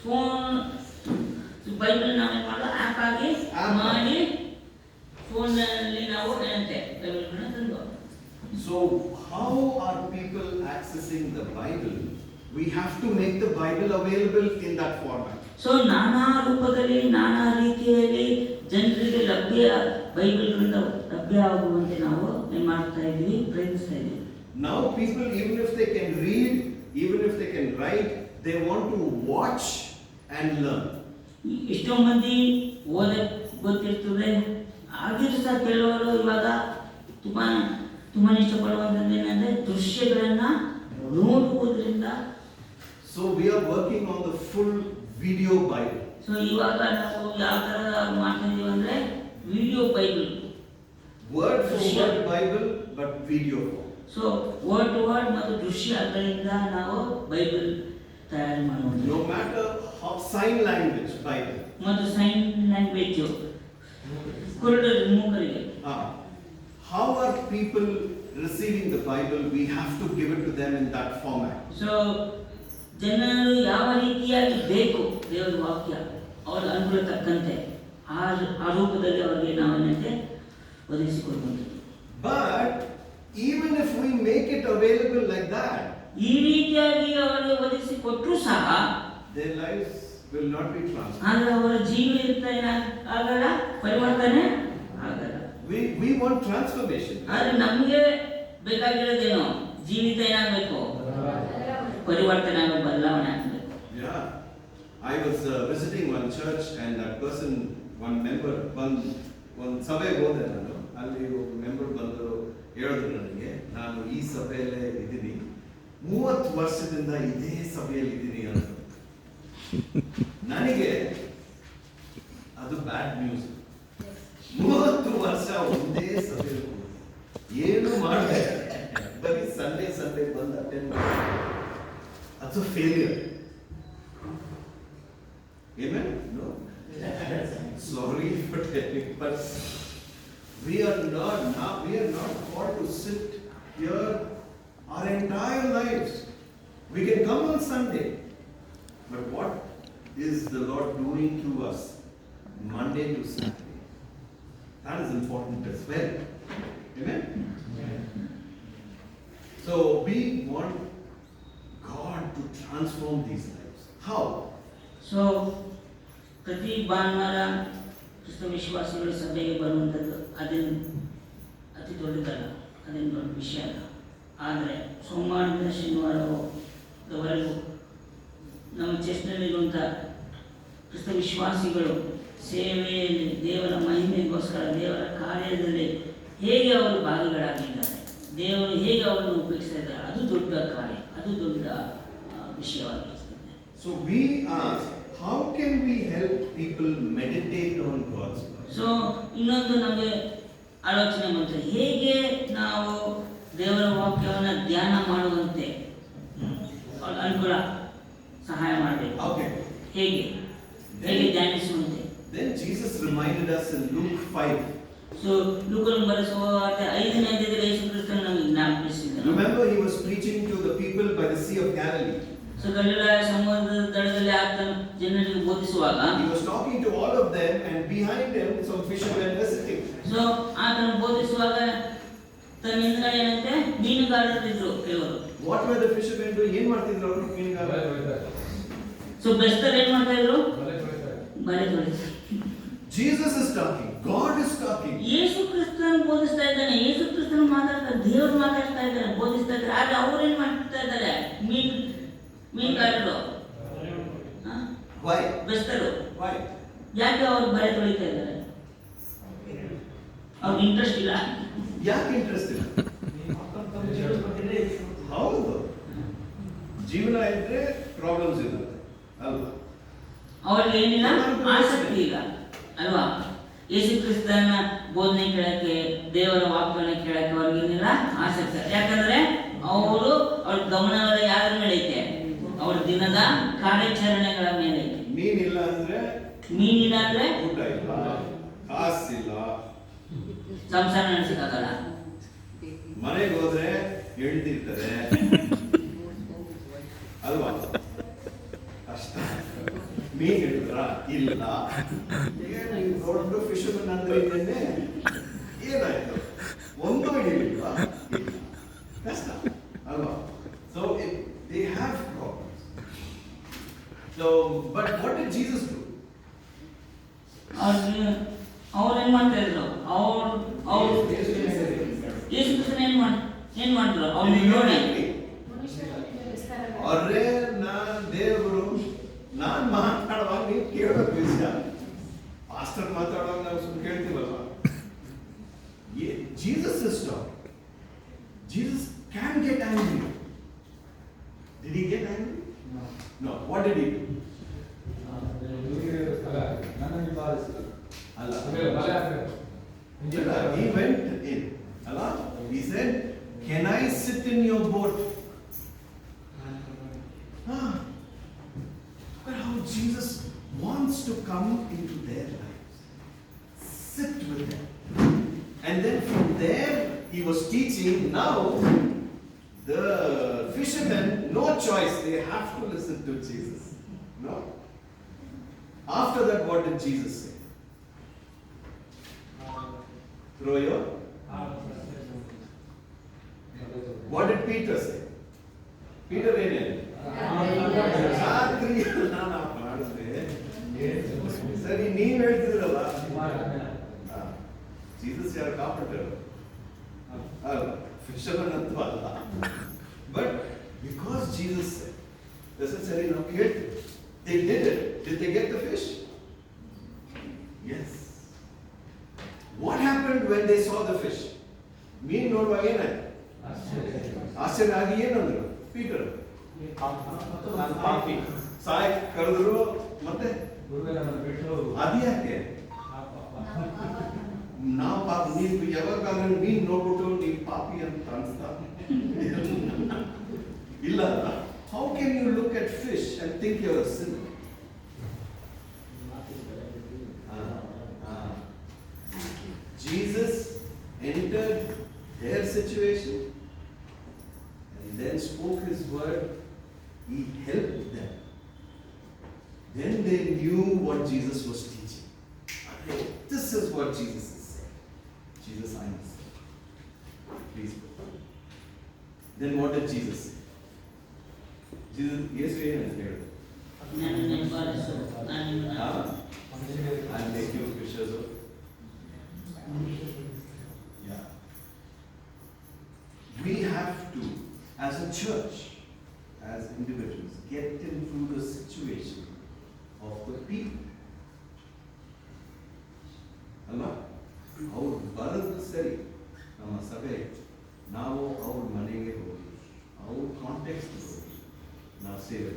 ಫೋನ್ ಬೈಬಲ್ ನಾವೇನ್ ಮಾಡೋದು, ಆ್ಯಪ್ ಆಗಿ ಮಾಡಿ ಫೋನಲ್ಲಿ ನಾವು ಏನಂತೆ ಬೈಬಲ್ಗಳನ್ನ ತಂದು. So how are people accessing the Bible? We have to make the Bible available in that format. So ನಾನಾ ರೂಪದಲ್ಲಿ ನಾನಾ ರೀತಿಯಲ್ಲಿ ಜನರಿಗೆ ಬೈಬಲ್ಗಳಿಂದ ಲಭ್ಯ ಆಗುವಂತೆ ನಾವು ಏನ್ ಮಾಡ್ತಾ ಇದ್ದೀವಿ, ಪ್ರಯತ್ನಿಸ್ತಾ ಇದ್ದೀವಿ. Now people, even if they can read, even if they can write, they want to watch and learn. ಎಷ್ಟೋ ಮಂದಿ ಓದಕ್ ಗೊತ್ತಿರ್ತದೆ, ಆಗಿದ್ರು ಸಹ ಕೆಲವರು ಇವಾಗ ತುಂಬಾ ಇಷ್ಟಪಡುವಂಥದ್ದು ಏನಂದ್ರೆ ದೃಶ್ಯಗಳನ್ನ ನೋಡುವುದರಿಂದ. So we are working on the full video Bible. So ಇವಾಗ ನಾವು ಯಾವ ತರ ಮಾಡ್ತಾ ಇದೀವಿ ಅಂದ್ರೆ video Bible, Word for word Bible, but video form. So word to word ಮತ್ತು ದೃಶ್ಯಗಳಿಂದ ನಾವು ಬೈಬಲ್ ತಯಾರಿ ಮಾಡೋದು. No matter how sign language Bible. ಮತ್ತು ಸೈನ್ ಲ್ಯಾಂಗ್ವೇಜ್ ಕುರುಡರು ಮೂಕರಿಗೆ. How are people receiving the Bible? We have to give it to them in that format. So ಜನರು ಯಾವ ರೀತಿಯಾಗಿ ಬೇಕು ದೇವರ ವಾಕ್ಯ ಅವರ ಅನುಕೂಲ ತಕ್ಕಂತೆ ಆ ರೂಪದಲ್ಲಿ ಅವರಿಗೆ ನಾವೇನಂತೆ ಒದಗಿಸಿಕೊಡುವಂಥದ್ದು. But even if we make it available like that, ಈ ರೀತಿಯಾಗಿ ಅವರಿಗೆ ಒದಗಿಸಿಕೊಟ್ಟರೂ ಸಹ their lives will not be transformed. ಆದ್ರೆ ಅವರ ಜೀವಿತ ಆಗಲ್ಲ, ಪರಿವರ್ತನೆ ಆಗಲ್ಲ. We want transformation. ಆದ್ರೆ ನಮಗೆ ಬೇಕಾಗಿರೋದೇನು? ಜೀವಿತ ಏನಾಗಬೇಕು? ಪರಿವರ್ತನೆ ಆಗಬೇಕು, ಬದಲಾವಣೆ ಆಗಬೇಕು. Yeah. I was visiting one church and that person, one member, one ಸಭೆಗೆ ಹೋದೆ ನಾನು. ಅಲ್ಲಿ ಒಬ್ಬ ಮೆಂಬರ್ ಬಂದು ಹೇಳಿದ್ರು ನನಗೆ, ನಾನು ಈ ಸಭೆಯಲ್ಲೇ ಇದ್ದೀನಿ, 30 ವರ್ಷದಿಂದ ಇದೇ ಸಭೆಯಲ್ಲಿ ಇದ್ದೀನಿ ಅಂತ. ನನಗೆ ಅದು ಬ್ಯಾಡ್ ನ್ಯೂಸ್. 30 ವರ್ಷ ಒಂದೇ ಸಭೆಯಲ್ಲಿ ಏನು ಮಾಡಿದೆ, ಬರೀ ಸಂಡೇ ಬಂದು ಅಟೆಂಡ್ ಮಾಡಿ, ಅದು failure. Amen? No? Sorry for telling, but we are not called to sit here our entire lives. We can come on Sunday, but what is the Lord doing through us Monday to Saturday? That is important as well. Amen? So we want God to transform these lives. How? So ಪ್ರತಿ ಭಾನುವಾರ ಕ್ರಿಸ್ತ ವಿಶ್ವಾಸಿಗಳ ಸಭೆಗೆ ಬರುವಂಥದ್ದು ಅದೇನು ಅತಿ ದೊಡ್ಡದಲ್ಲ, ಅದೇನು ದೊಡ್ಡ ವಿಷಯ ಅಲ್ಲ. ಆದರೆ ಸೋಮವಾರದಿಂದ ಶನಿವಾರದವರೆಗೂ ನಮ್ಮ ಚರ್ಚ್ನಲ್ಲಿರುವಂಥ ಕ್ರಿಸ್ತ ವಿಶ್ವಾಸಿಗಳು ಸೇವೆಯಲ್ಲಿ ದೇವರ ಮಹಿಮೆಗೋಸ್ಕರ ದೇವರ ಕಾರ್ಯದಲ್ಲಿ ಹೇಗೆ ಅವರು ಭಾಗಿಗಳಾಗಿದ್ದಾರೆ, ದೇವರು ಹೇಗೆ ಅವರನ್ನು ಉಪಯೋಗಿಸ್ತಾ ಇದ್ದಾರೆ, ಅದು ದೊಡ್ಡ ಕಾರ್ಯ, ಅದು ದೊಡ್ಡ ವಿಷಯವಾಗಿರ್ತದೆ. So we ask, how can we help people meditate on God's word? So ಇನ್ನೊಂದು ನಮಗೆ ಆಲೋಚನೆ ಬಂತು, ಹೇಗೆ ನಾವು ದೇವರ ವಾಕ್ಯವನ್ನು ಧ್ಯಾನ ಮಾಡುವಂತೆ ಅವ್ರ ಅನುಕೂಲ ಸಹಾಯ ಮಾಡಬೇಕು. Okay. ಹೇಗೆ ಧ್ಯಾನಿಸುವಂತೆ. Then Jesus reminded us in Luke 5. So ಲೂಕನು ಬರೆಸುವ 5ನೇ ಅಧ್ಯಾಯದಲ್ಲಿ ಯೇಸು ಕ್ರಿಸ್ತನು ನಮಗೆ ಜ್ಞಾಪಿಸಿದನು. Remember, he was preaching to the people by the Sea of Galilee. So ಗಲಿಲಾಯ ಸಮುದ್ರದ ದಡದಲ್ಲಿ ಆತನು ಜನರಿಗೆ ಬೋಧಿಸುವಾಗ He was talking to all of them, and behind him some fishermen were sitting. So ಆತನು ಬೋಧಿಸುವಾಗ ತನ್ನ ಹಿಂದ್ಗಡೆ ಏನಂತೆ ಮೀನುಗಾರರಿದ್ರು ಕೆಲವರು. What were the fishermen doing? ಏನು ಮಾಡ್ತಿದ್ರು ಅವರು? ಮೀನುಗಾರರು. ಸೊ ಬೆಸ್ತರು ಏನ್ ಮಾಡ್ತಾ ಇದ್ರು? ಬಲೆ ತೊಳಿದ್ರು. Jesus is talking. God is talking. ಯೇಸು ಕ್ರಿಸ್ತನು ಬೋಧಿಸ್ತಾ ಇದ್ದಾನೆ, ಯೇಸು ಕ್ರಿಸ್ತನು ಮಾತಾಡ್ತಾರೆ, ದೇವರು ಮಾತಾಡ್ತಾ ಇದ್ದಾರೆ, ಬೋಧಿಸ್ತಾ ಇದ್ದಾರೆ. ಆದ್ರೆ ಅವ್ರು ಏನ್ ಮಾಡ್ತಾ ಇದ್ದಾರೆ? ಮೀನುಗಾರರು, Why? ಬೆಸ್ತರು. Why? ಯಾಕೆ ಅವ್ರು ಬಲೆ ತೊಳಿತಾ ಇದ್ದಾರೆ? ಅವ್ರಿಗೆ ಇಂಟ್ರೆಸ್ಟ್ ಇಲ್ಲ. ಯಾಕೆ ಇಂಟ್ರೆಸ್ಟ್ ಇಲ್ಲ? ಹೌದು, ಜೀವನ ಇದ್ರೆ ಪ್ರಾಬ್ಲಮ್ಸ್ ಇರುತ್ತೆ ಅಲ್ವಾ? ಅವ್ರಿಗೆ ಏನಿಲ್ಲ, ಆಸಕ್ತಿ ಇಲ್ಲ ಅಲ್ವಾ? ಯೇಸು ಕ್ರಿಸ್ತನ ಬೋಧನೆ ಕೇಳಕ್ಕೆ, ದೇವರ ವಾಕ್ಯವನ್ನು ಕೇಳಕ್ಕೆ ಅವ್ರಿಗೇನಿಲ್ಲ ಆಸಕ್ತಿ. ಯಾಕಂದ್ರೆ ಅವರು ಅವ್ರ ಗಮನಗಳ ಯಾರ ಮೇಲೆ ಐತೆ? ಅವ್ರ ದಿನದ ಕಾರ್ಯಾಚರಣೆಗಳ ಮೇಲೆ ಐತೆ. ಮೀನಿಲ್ಲ ಅಂದ್ರೆ ಊಟ ಇಲ್ಲ, ಕಾಸಿಲ್ಲ, ಸಂಸಾರ ನಡೆಸಕ್ಕಾಗಲ್ಲ. ಮನೆಗೆ ಹೋದ್ರೆ ಹೇಳ್ತಿರ್ತಾರೆ ಅಲ್ವಾ? ಕಷ್ಟ. ಮೀನ್ ಹಿಡಿದ್ರ? ಇಲ್ಲ. ದೊಡ್ಡ ಫಿಶರ್ಮನ್ ಅಂದ್ರೆ ಏನಾಯ್ತು? ಒಂದು ಹಿಡಿಲಿಲ್ವಾ? ಇಲ್ಲ. ಕಷ್ಟ ಅಲ್ವಾ? So they have problems. So, but what did Jesus do? ಅವ್ರು ಏನ್ ಮಾಡ್ತಾ ಇದ್ರು? ಅವ್ರು ಯೇಸು ಕ್ರಿಸ್ತನ ಏನ್ ಮಾಡಿದ್ರು? ಅವ್ರು ನೋಡಿ ಅವ್ರೇ ದೇವರು, ನಾನ್ ಮಾತಾಡುವಾಗ ನೀವು ಕೇಳೋದು ವಿಷಯ. ಪಾಸ್ಟರ್ ಮಾತಾಡುವಾಗ ನಾವು ಸುಮ್ಮನೆ ಕೇಳ್ತೀವಲ್ಲ. Jesus is talking. Jesus can get angry. Did he get angry? No. What did he do? He went in. He said, "Can I sit in your boat?" But how Jesus wants to come was teaching. Now the fishermen, no choice, they have to listen to Jesus. No? After that, what did Jesus say? Throw your. What did Peter say? Peter ಏನೇ ರಾತ್ರಿ ನಾನು ಮಾಡಿದ್ರೆ ಸರಿ ನೀವ್ ಹೇಳ್ತಿದ್ರಲ್ಲ Jesus ಯಾರು ಕಾಪಾಡ್ತಾರೆ fisherman ಅಂತ ಅಲ್ಲ but because Jesus ಸರಿ ನಾವು ಕೇಳ್ತೀವಿ they did it. Did they get the fish? Yes. What happened when they saw the fish? ಮೀನ್ ನೋಡುವಾಗ ಏನಾಯ್ತು ಆಶ್ಚರ್ಯ ಆಗಿ ಏನಂದ್ರು ಪೀಟರ್ ಸಾಯ್ ಕರೆದ್ರು ಮತ್ತೆ ಅದ್ಯಾಕೆ ನಾವು ಪಾಪ ನೀವು ಯಾವಾಗ ಮೀನ್ ನೋಡ್ಬಿಟ್ಟು ನೀವು ಪಾಪಿ ಅಂತ ಅನ್ಸ್ತಾ ಇಲ್ಲ. How can you look at fish and think you're a sinner? Jesus entered their situation and then spoke his word. He helped them. Then they knew what Jesus was teaching. Okay, this is what Jesus is saying. Jesus, I must say. Please go. Then what did Jesus say? Jesus, yes, we are. I'll make you fishers of. Yeah. We have to, as a church, as individuals, get into the situation of the people. ಅಲ್ವಾ ಅವ್ರು ಬರೋದು ಸರಿ ನಮ್ಮ ಸಭೆ ನಾವು ಅವ್ರ ಮನೆಗೆ ಹೋಗಿ ಅವ್ರ ಕಾಂಟೆಕ್ಸ್ಟ್ ಹೋಗಿ ನಾವು ಸೇವೆ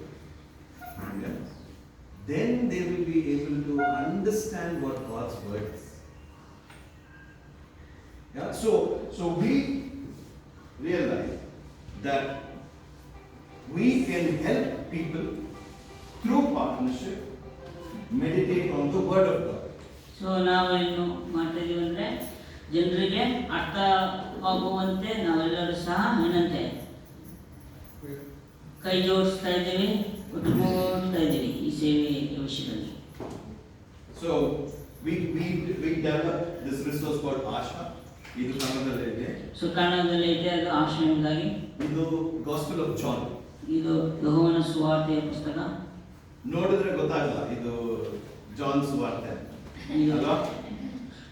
then they will be able to understand what God's word is. Yeah, so we realize that we can help people through partnership meditate on the word of God. So ನಾವು ಏನು ಮಾಡ್ತಾ ಇದೀವಿ ಅಂದ್ರೆ ಜನರಿಗೆ ಅರ್ಥ ಆಗುವಂತೆ ನಾವೆಲ್ಲರೂ ಸಹ ಏನಂತೆ ಕೈ ಜೋಡಿಸ್ತಾ ಇದ್ದೀವಿ, ಒಟ್ಟುಗೂಡ್ತಾ ಇದ್ದೀವಿ ಈ ಸೇವೆ ವಿಷಯದಲ್ಲಿ. So we developed this resource called Asha. ಇದು ಕನ್ನಡದಲ್ಲಿ ಇದೆ. ಸೊ ಕನ್ನಡದಲ್ಲಿ ಇದೆ, ಅದು ಆಶ್ರಮದಾಗಿ. ಇದು Gospel of John. ಇದು ಯೋಹಾನ ಸುವಾರ್ತೆಯ ಪುಸ್ತಕ. ನೋಡಿದ್ರೆ ಗೊತ್ತಾಗಲ್ಲ ಇದು ಜಾನ್ ಸುವಾರ್ತೆ.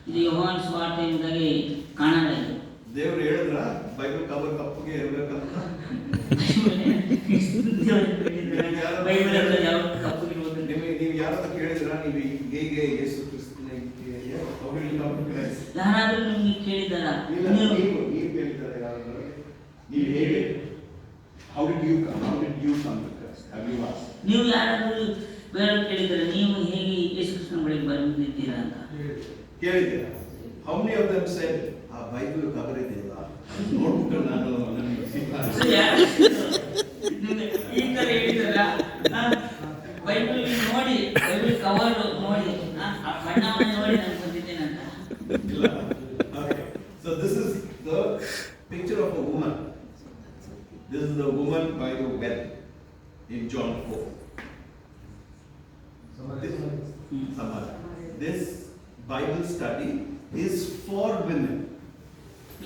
ಇದು ಯೋಹಾನ ಸುವಾರ್ತೆ ಎಂಬುದಾಗಿ ಕನ್ನಡ ಇದು. ದೇವರು ಹೇಳಿದ್ರ ಬೈಬಲ್ ಕವರ್ ಕಪ್ಪಗೆ ಇರಬೇಕಂತ. ನೀವು ಯಾರಾದ್ರೂ ಕೇಳಿದ್ರ ನೀವು ಹೇಗೆ ಯೇಸು ಕ್ರಿಸ್ತನಿಗೆ ಯಾರಾದ್ರೂ ನಿಮ್ಗೆ ಕೇಳಿದಾರ? ನೀವು ಕೇಳಿದಾರ ಯಾರಾದ್ರೂ? ನೀವು ಹೇಗೆ how did you come to Christ? Have you asked? ನೀವು ಯಾರಾದ್ರೂ ಬೇರೆ ಕೇಳಿದ್ರೆ ನೀವು ಹೇಗೆ ಯೇಸು ಕ್ರಿಸ್ತನ ಬಳಿಗೆ ಬಂದಿದ್ದೀರಾ ಅಂತ ಕೇಳಿದ್ದೀರಾ? How many of them said ಆ ಬೈಬಲ್ ಕವರ್ ಇದೆಯಲ್ಲ ನೋಡ್ಬಿಟ್ಟು ನಾನು ಈ ತರ ಹೇಳಿದ್ರಲ್ಲ, ಬೈಬಲ್ ನೋಡಿ ಬೈಬಲ್ ಕವರ್ ನೋಡಿ ಆ ಬಣ್ಣವನ್ನು ನೋಡಿ ನಾನು ಬಂದಿದ್ದೇನೆ ಅಂತ. Okay. So this is the picture of a woman. This is the woman by the well in John 4. This Bible study is for women.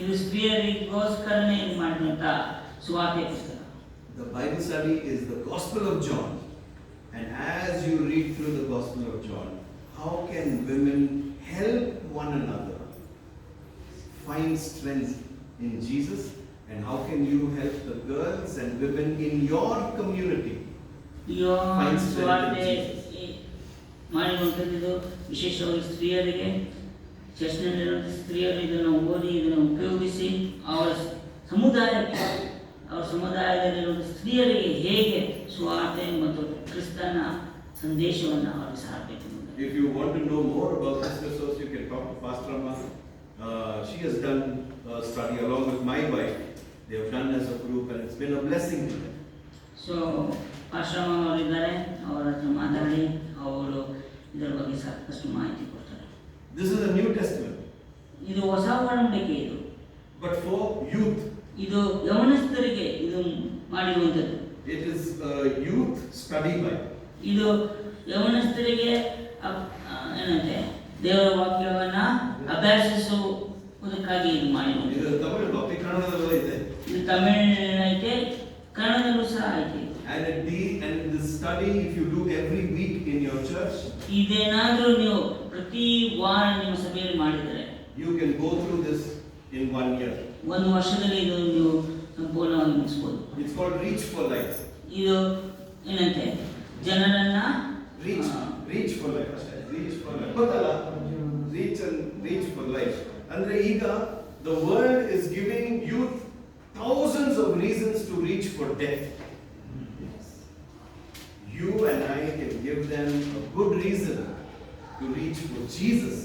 ಇದು ಸ್ತ್ರೀಯರಿಗೋಸ್ಕರನೇ ಮಾಡಿದಂತ ಸುವಾರ್ತೆ ಪುಸ್ತಕ. The Bible study is the Gospel of John, and as you read through the Gospel of John, how can women help one another find strength in Jesus, and how can you help the girls and women in your community find strength in Jesus? ಮಾಡಿರುವಂಥದ್ದು ವಿಶೇಷವಾಗಿ ಸ್ತ್ರೀಯರಿಗೆ, ಚರ್ಚ್ನಲ್ಲಿರುವಂಥ ಸ್ತ್ರೀಯರು ಇದನ್ನು ಓದಿ ಇದನ್ನು ಉಪಯೋಗಿಸಿ ಅವರ ಸಮುದಾಯದಲ್ಲಿರುವಂಥ ಸ್ತ್ರೀಯರಿಗೆ ಹೇಗೆ ಸುವಾರ್ತೆ ಮತ್ತು ಕ್ರಿಸ್ತನ ಸಂದೇಶವನ್ನು ಅವರು ಸಾರಬೇಕು. If you want to know more about this resource, you can talk to Pastor Amma. She has done a study along with my wife. They have done as a group, and it's been a blessing to them. So ಆಶ್ರಮ ಅವರಿದ್ದಾರೆ, ಅವರ ಹತ್ರ ಮಾತಾಡಿ ಅವರು ಇದರ ಬಗ್ಗೆ ಸಾಕಷ್ಟು ಮಾಹಿತಿ ಕೊಡ್ತಾರೆ. This is a New Testament. ಇದು ಹೊಸ ಒಡಂಬಡಿಕೆ ಇದು. but for youth. ಇದು ಯೌವನಸ್ಥರಿಗೆ ಇದು ಮಾಡಿರುವಂಥದ್ದು. It is a youth study Bible. ಇದು ಯೌವನಸ್ಥರಿಗೆ ಏನಂತೆ ದೇವರ ವಾಕ್ಯವನ್ನ ಅಭ್ಯಾಸಿಸುವುದಕ್ಕಾಗಿ ಇದು ಮಾಡಿರುವಂಥದ್ದು. ಇದು ತಮಿಳು ಭಕ್ತಿ ಕನ್ನಡದಲ್ಲೂ ಇದೆ. ಇದು ತಮಿಳು ಐತೆ, ಕನ್ನಡದಲ್ಲೂ ಸಹ ಐತೆ. And this study, if you do every week in your church, ಇದೇನಾದ್ರೂ ನೀವು ಪ್ರತಿ ವಾರ ನಿಮ್ಮ ಸಭೆಯಲ್ಲಿ ಮಾಡಿದರೆ you can go through this in 1 year. ಒಂದು ವರ್ಷದಲ್ಲಿ ಇದು ನೀವು ಸಂಪೂರ್ಣವಾಗಿ ಮುಗಿಸ್ಬೋದು. It's called Reach for Life. ಇದು ಏನಂತೆ ಜನರನ್ನ Reach for life ಅಷ್ಟೇ. Reach for life ಗೊತ್ತಲ್ಲ, reach for life ಅಂದ್ರೆ ಈಗ the world is giving youth thousands of reasons to reach for death. You and I can give them a good reason to reach for Jesus,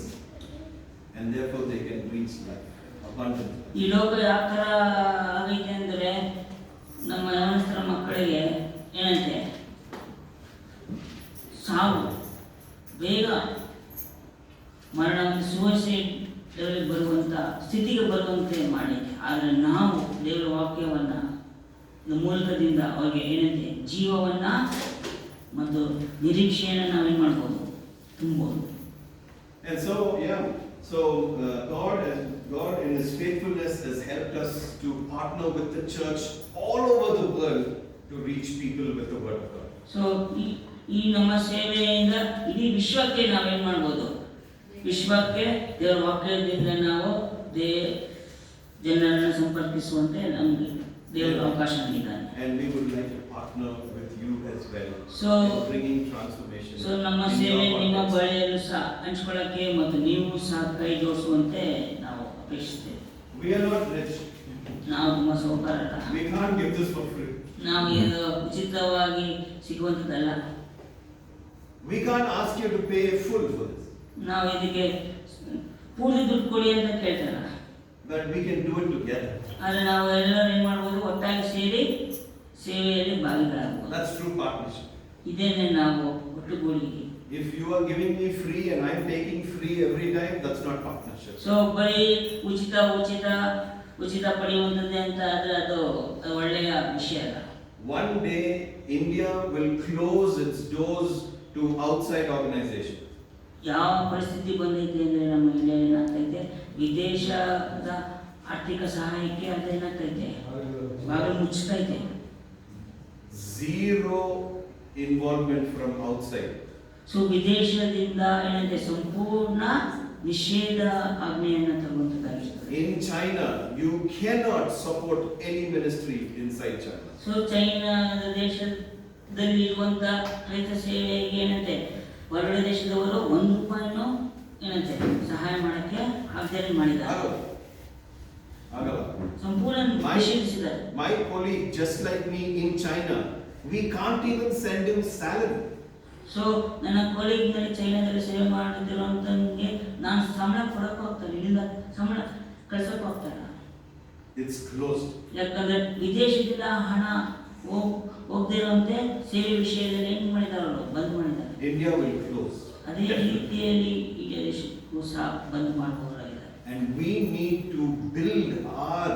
and therefore they can reach life abundantly. ಈ ಲೋಕ ಯಾವ ಥರ ಆಗೈತೆ ಅಂದರೆ ನಮ್ಮ ಯೌವನಸ್ಥರ ಮಕ್ಕಳಿಗೆ ಏನಂತೆ ಸಾವು ಬೇಗ ಮರಣ, ಸೂಸೈಡ್ ಬರುವಂಥ ಸ್ಥಿತಿಗೆ ಬರುವಂತೆ ಮಾಡಿದೆ. ಆದರೆ ನಾವು ದೇವರ ವಾಕ್ಯವನ್ನು ಮೂಲಕದಿಂದ ಅವ್ರಿಗೆ ಏನಂತೆ ಜೀವವನ್ನು ಮತ್ತು ನಿರೀಕ್ಷೆಯನ್ನು ನಾವೇನು ಮಾಡ್ಬೋದು, ತುಂಬೋದು. And so God in His faithfulness has helped us to partner with the church all over the world to reach people with the word of God. So ಈ ನಮ್ಮ ಸೇವೆಯಿಂದ ಇಡೀ ವಿಶ್ವಕ್ಕೆ ನಾವೇನು ಮಾಡ್ಬೋದು, ವಿಶ್ವಕ್ಕೆ ದೇವರ ವಾಕ್ಯದಿಂದ ನಾವು ಜನರನ್ನು ಸಂಪರ್ಕಿಸುವಂತೆ ನಮಗೆ ದೇವರು ಅವಕಾಶ ನೀಡಿದ್ದಾನೆ. And we would like to partner with you as well. So bringing transformation. So ನಮ್ಮ ಸೇವೆ ನಿಮ್ಮ ಬಳಿಯಲ್ಲೂ ಸಹ ಹಂಚ್ಕೊಳ್ಳಕ್ಕೆ ಮತ್ತು ನೀವು ಸಹ ಕೈ ಜೋಡಿಸುವಂತೆ ನಾವು ಅಪೇಕ್ಷಿಸ್ತೇವೆ. We are not rich. ನಾವು ತುಂಬ ಸೌಕರ್ಯ. We can't give this for free. ನಾವು ಇದು ಉಚಿತವಾಗಿ ಸಿಗುವಂಥದ್ದಲ್ಲ. We can't ask you to pay full for this. ನಾವು ಇದಕ್ಕೆ ಪೂರ್ತಿ ದುಡ್ಡು ಕೊಡಿ ಅಂತ ಕೇಳ್ತಾರ. But we can do it together. ಆದರೆ ನಾವು ಎಲ್ಲರೂ ಏನು ಮಾಡ್ಬೋದು, ಒಟ್ಟಾಗಿ ಸೇರಿ ಸೇವೆಯಲ್ಲಿ ಭಾಗಿಗಳಾಗ್ಬೋದು. That's true partnership. ಇದೇನೆ ನಾವು ಒಟ್ಟುಗೂಡಿಕೆ. If you are giving me free and I'm taking free every time, that's not partnership. So ಬರೀ ಉಚಿತ ಉಚಿತ ಉಚಿತ ಪಡೆಯುವಂಥದ್ದೇ ಅಂತ ಆದರೆ ಅದು ಒಳ್ಳೆಯ ವಿಷಯ ಅಲ್ಲ. One day India will close its doors to outside organization. ಯಾವ ಪರಿಸ್ಥಿತಿ ಬಂದೈತೆ ಅಂದರೆ ನಮ್ಮ ಇಂಡಿಯಾ ಏನಾಗ್ತೈತೆ, ವಿದೇಶದ ಆರ್ಥಿಕ ಸಹಾಯಕ್ಕೆ ಅದೇನಾಗ್ತೈತೆ ಬಾಗಿಲು ಮುಚ್ಚತೈತೆ. Zero involvement from outside. So ವಿದೇಶದಿಂದ ಏನಂತೆ ಸಂಪೂರ್ಣ ನಿಷೇಧ ಆಜ್ಞೆಯನ್ನು ತರುವಂಥದ್ದಾಗಿರ್ತದೆ. In China, you cannot support any ministry inside China. So ಚೈನಾದ ದೇಶದಲ್ಲಿ ಇರುವಂಥ ರೈತ ಸೇವೆಗೆ ಏನಂತೆ ಹೊರಗಡೆ ದೇಶದವರು ₹1 ಏನಂತೆ ಸಹಾಯ ಮಾಡೋಕ್ಕೆ ಆಗ್ದೇ ಮಾಡಿದ್ದಾರೆ, ಸಂಪೂರ್ಣ ನಿಷೇಧಿಸಿದ್ದಾರೆ. My colleague, just like me in China, we can't even send him salary. So ನನ್ನ ಕೊಲೀಗ್ನಲ್ಲಿ ಚೈನಾದಲ್ಲಿ ಸೇವೆ ಮಾಡುತ್ತಿರುವಂತನಿಗೆ ನಾನು ಸಂಬಳ ಕೊಡಕ್ಕೆ ಹೋಗ್ತೇನೆ, ಇಲ್ಲಿಂದ ಸಂಬಳ ಕಳ್ಸಕ್ಕೆ ಹೋಗ್ತೇನೆ. It's closed. ಯಾಕಂದ್ರೆ ವಿದೇಶದಿಂದ ಹಣ ಹೋಗದಿರುವಂತೆ ಸೇವೆ ವಿಷಯದಲ್ಲಿ ಏನು ಮಾಡಿದಾರೆ, ಬಂದ್ ಮಾಡಿದ್ದಾರೆ. India will close. ಅದೇ ರೀತಿಯಲ್ಲಿ ಈ ದೇಶಕ್ಕೂ ಸಹ ಬಂದ್ ಮಾಡಬಹುದಾಗಿದೆ. And we need to build our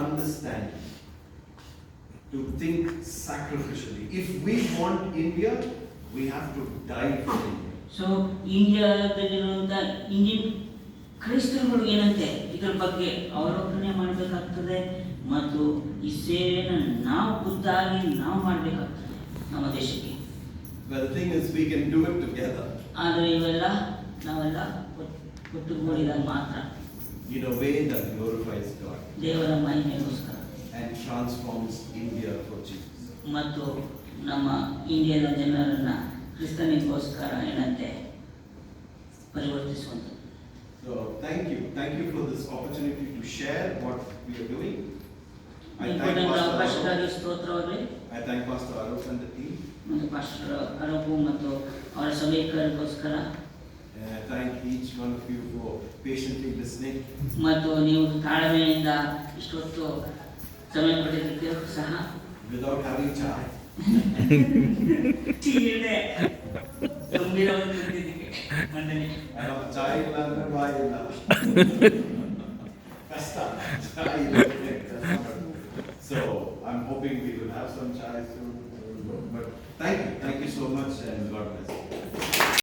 understanding to think sacrificially. If we want India, we have to die for India. So ಇಂಡಿಯಾದಲ್ಲಿರುವಂಥ ಇಂಡಿಯನ್ ಕ್ರೈಸ್ತರುಗಳು ಏನಂತೆ ಇದರ ಬಗ್ಗೆ ಅವಲೋಕನೆ ಮಾಡಬೇಕಾಗ್ತದೆ ಮತ್ತು ಈ ಸೇವೆಯನ್ನು ನಾವು ಖುದ್ದಾಗಿ ನಾವು ಮಾಡಬೇಕಾಗ್ತದೆ ನಮ್ಮ ದೇಶಕ್ಕೆ. But the thing is, we can do it together. ಆದರೆ ನಾವೆಲ್ಲ ಒಟ್ಟುಗೂಡಿದಾಗ ಮಾತ್ರ in a way that glorifies God ದೇವರ ಮಹಿಮೆಗೋಸ್ಕರ and transforms India for Jesus. ಮತ್ತು ನಮ್ಮ ಇಂಡಿಯಾದ ಜನರನ್ನ ಕ್ರಿಸ್ತನಿಗೋಸ್ಕರ ಏನಂತೆ ಪರಿವರ್ತಿಸುವಂಥದ್ದು. So thank you for this opportunity to share what we are doing. ಅವಕಾಶಕ್ಕಾಗಿ ಸ್ತೋತ್ರವಾಗಲಿ. I thank Pastor Arup and the team. ಮತ್ತು ಪಾಸ್ಟರ್ ಅರೂಪ್ ಮತ್ತು ಅವರ ಸಭೆಗಳಿಗೋಸ್ಕರ. And I thank each one of you for patiently listening. ಮತ್ತು ನೀವು ತಾಳ್ಮೆಯಿಂದ ಇಷ್ಟೊತ್ತು ಸಮಯ ಕೊಟ್ಟಿದ್ದಕ್ಕೆ ಸಹ. Without having chai. ಚೀಡೆ ಗಂಭೀರವಾಗಿ ಕುಡಿದಿದ್ದಕ್ಕೆ ವಂದನೆ. Chai ಇಲ್ಲ ಅಂದ್ರೆ ಬಾಯಿ ಇಲ್ಲ. ಕಷ್ಟ. hoping we will have some chai soon. But thank you so much, and God bless.